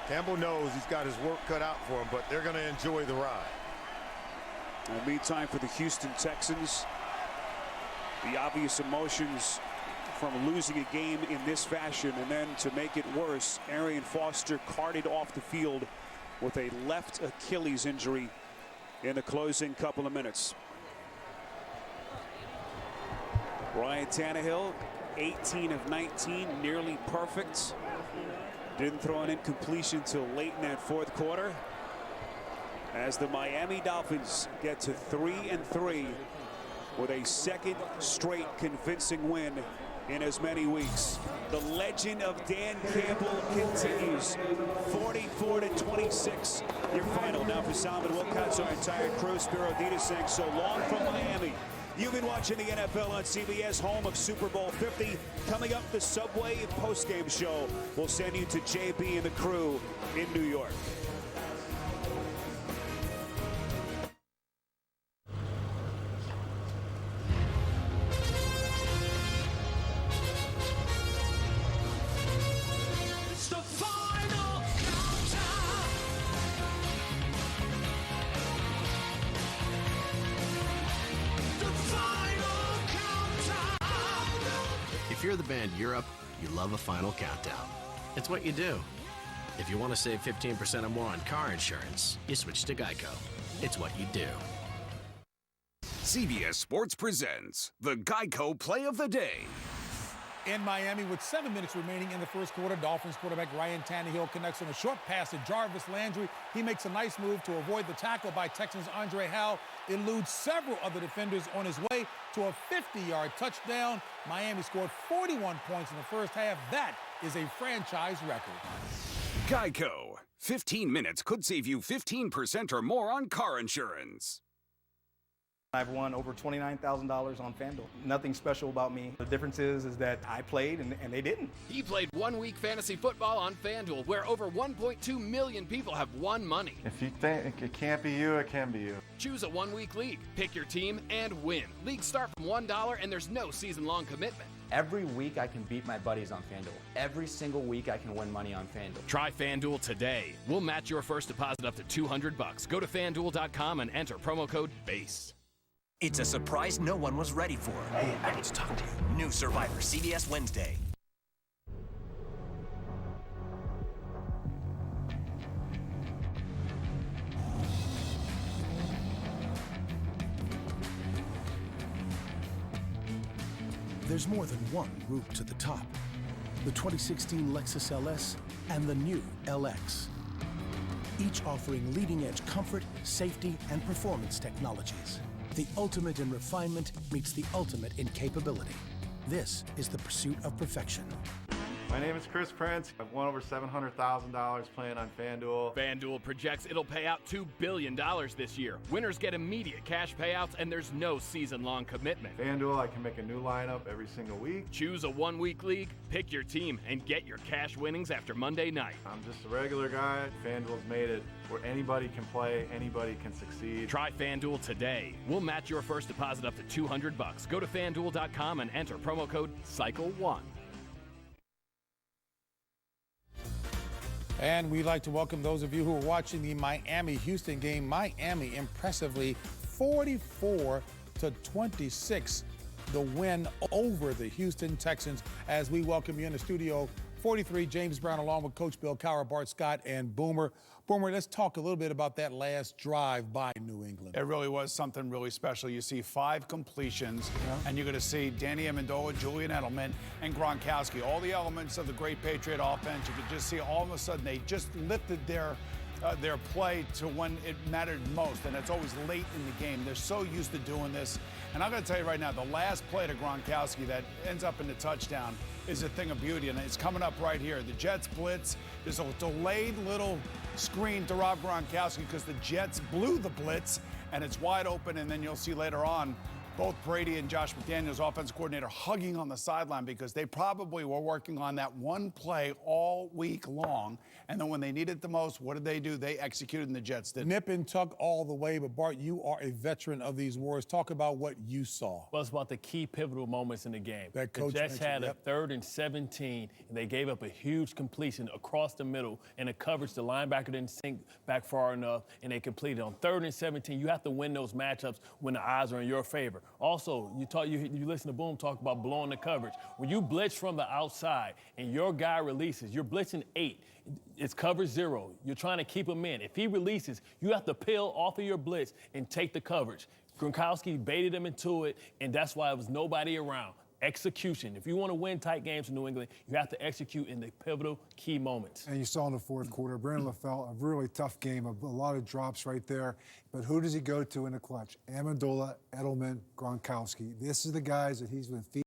Campbell knows he's got his work cut out for him, but they're going to enjoy the ride. In the meantime, for the Houston Texans, the obvious emotions from losing a game in this fashion, and then to make it worse, Arian Foster carted off the field with a left Achilles injury in the closing couple of minutes. Ryan Tannehill, 18 of 19, nearly perfect. Didn't throw an incompletion till late in that fourth quarter, as the Miami Dolphins get to 3-3 with a second straight convincing win in as many weeks. The legend of Dan Campbell continues. 44-26, your final. Now for Solomon Wilcox, our entire crew, Spiro Ditas saying so long from Miami. You've been watching the NFL on CBS, home of Super Bowl 50. Coming up, the Subway postgame show. We'll send you to JB and the crew in New York. hear the band Europe, you love a final countdown. It's what you do. If you want to save 15% or more on car insurance, you switch to Geico. It's what you do. CBS Sports presents the Geico Play of the Day. In Miami, with 7 minutes remaining in the first quarter, Dolphins quarterback Ryan Tannehill connects on a short pass to Jarvis Landry. He makes a nice move to avoid the tackle by Texans Andre Howell, eludes several other defenders on his way to a 50-yard touchdown. Miami scored 41 points in the first half. That is a franchise record. Geico. 15 minutes could save you 15% or more on car insurance. I've won over $29,000 on FanDuel. Nothing special about me. The difference is that I played and they didn't. He played 1 week fantasy football on FanDuel, where over 1.2 million people have won money. If you think it can't be you, it can be you. Choose a 1 week league, pick your team, and win. Leagues start from $1 and there's no season-long commitment. Every week I can beat my buddies on FanDuel. Every single week I can win money on FanDuel. Try FanDuel today. We'll match your first deposit up to $200. Go to FanDuel.com and enter promo code BASE. It's a surprise no one was ready for. Hey, I need to talk to you. New Survivor, CBS Wednesday. There's more than one route to the top. The 2016 Lexus LS and the new LX. Each offering leading-edge comfort, safety, and performance technologies. The ultimate in refinement meets the ultimate in capability. This is the pursuit of perfection. My name is Chris Prince. I've won over $700,000 playing on FanDuel. FanDuel projects it'll pay out $2 billion this year. Winners get immediate cash payouts, and there's no season-long commitment. FanDuel, I can make a new lineup every single week. Choose a 1 week league, pick your team, and get your cash winnings after Monday night. I'm just a regular guy. FanDuel's made it where anybody can play, anybody can succeed. Try FanDuel today. We'll match your first deposit up to $200. Go to FanDuel.com and enter promo code CYCLE1. And we'd like to welcome those of you who are watching the Miami-Houston game. Miami impressively 44-26, the win over the Houston Texans. As we welcome you in the studio, 43, James Brown, along with Coach Bill Cowher, Bart Scott, and Boomer. Boomer, let's talk a little bit about that last drive by New England. It really was something really special. You see 5 completions, and you're going to see Danny Amendola, Julian Edelman, and Gronkowski. All the elements of the great Patriot offense. You could just see all of a sudden they just lifted their play to when it mattered most, and it's always late in the game. They're so used to doing this. And I'm going to tell you right now, the last play to Gronkowski that ends up in the touchdown is a thing of beauty, and it's coming up right here. The Jets blitz. There's a delayed little screen to Rob Gronkowski because the Jets blew the blitz, and it's wide open, and then you'll see later on both Brady and Josh McDaniels, offensive coordinator, hugging on the sideline because they probably were working on that one play all week long. And then when they needed it the most, what did they do? They executed, and the Jets did. Nip and tuck all the way. But, Bart, you are a veteran of these wars. Talk about what you saw. Well, it's about the key pivotal moments in the game. That coach the Jets had mentioned, a 3rd and 17, and they gave up a huge completion across the middle. And the coverage, the linebacker didn't sink back far enough, and they completed. On 3rd and 17, you have to win those matchups when the odds are in your favor. Also, you listen to Boom talk about blowing the coverage. When you blitz from the outside and your guy releases, you're blitzing 8. It's coverage 0. You're trying to keep him in. If he releases, you have to peel off of your blitz and take the coverage. Gronkowski baited him into it, and that's why it was nobody around. Execution. If you want to win tight games in New England, you have to execute in the pivotal key moments. And you saw in the fourth quarter, Brandon LaFell, a really tough game, a lot of drops right there. But who does he go to in the clutch? Amendola, Edelman, Gronkowski. This is the guys that he's been feeding.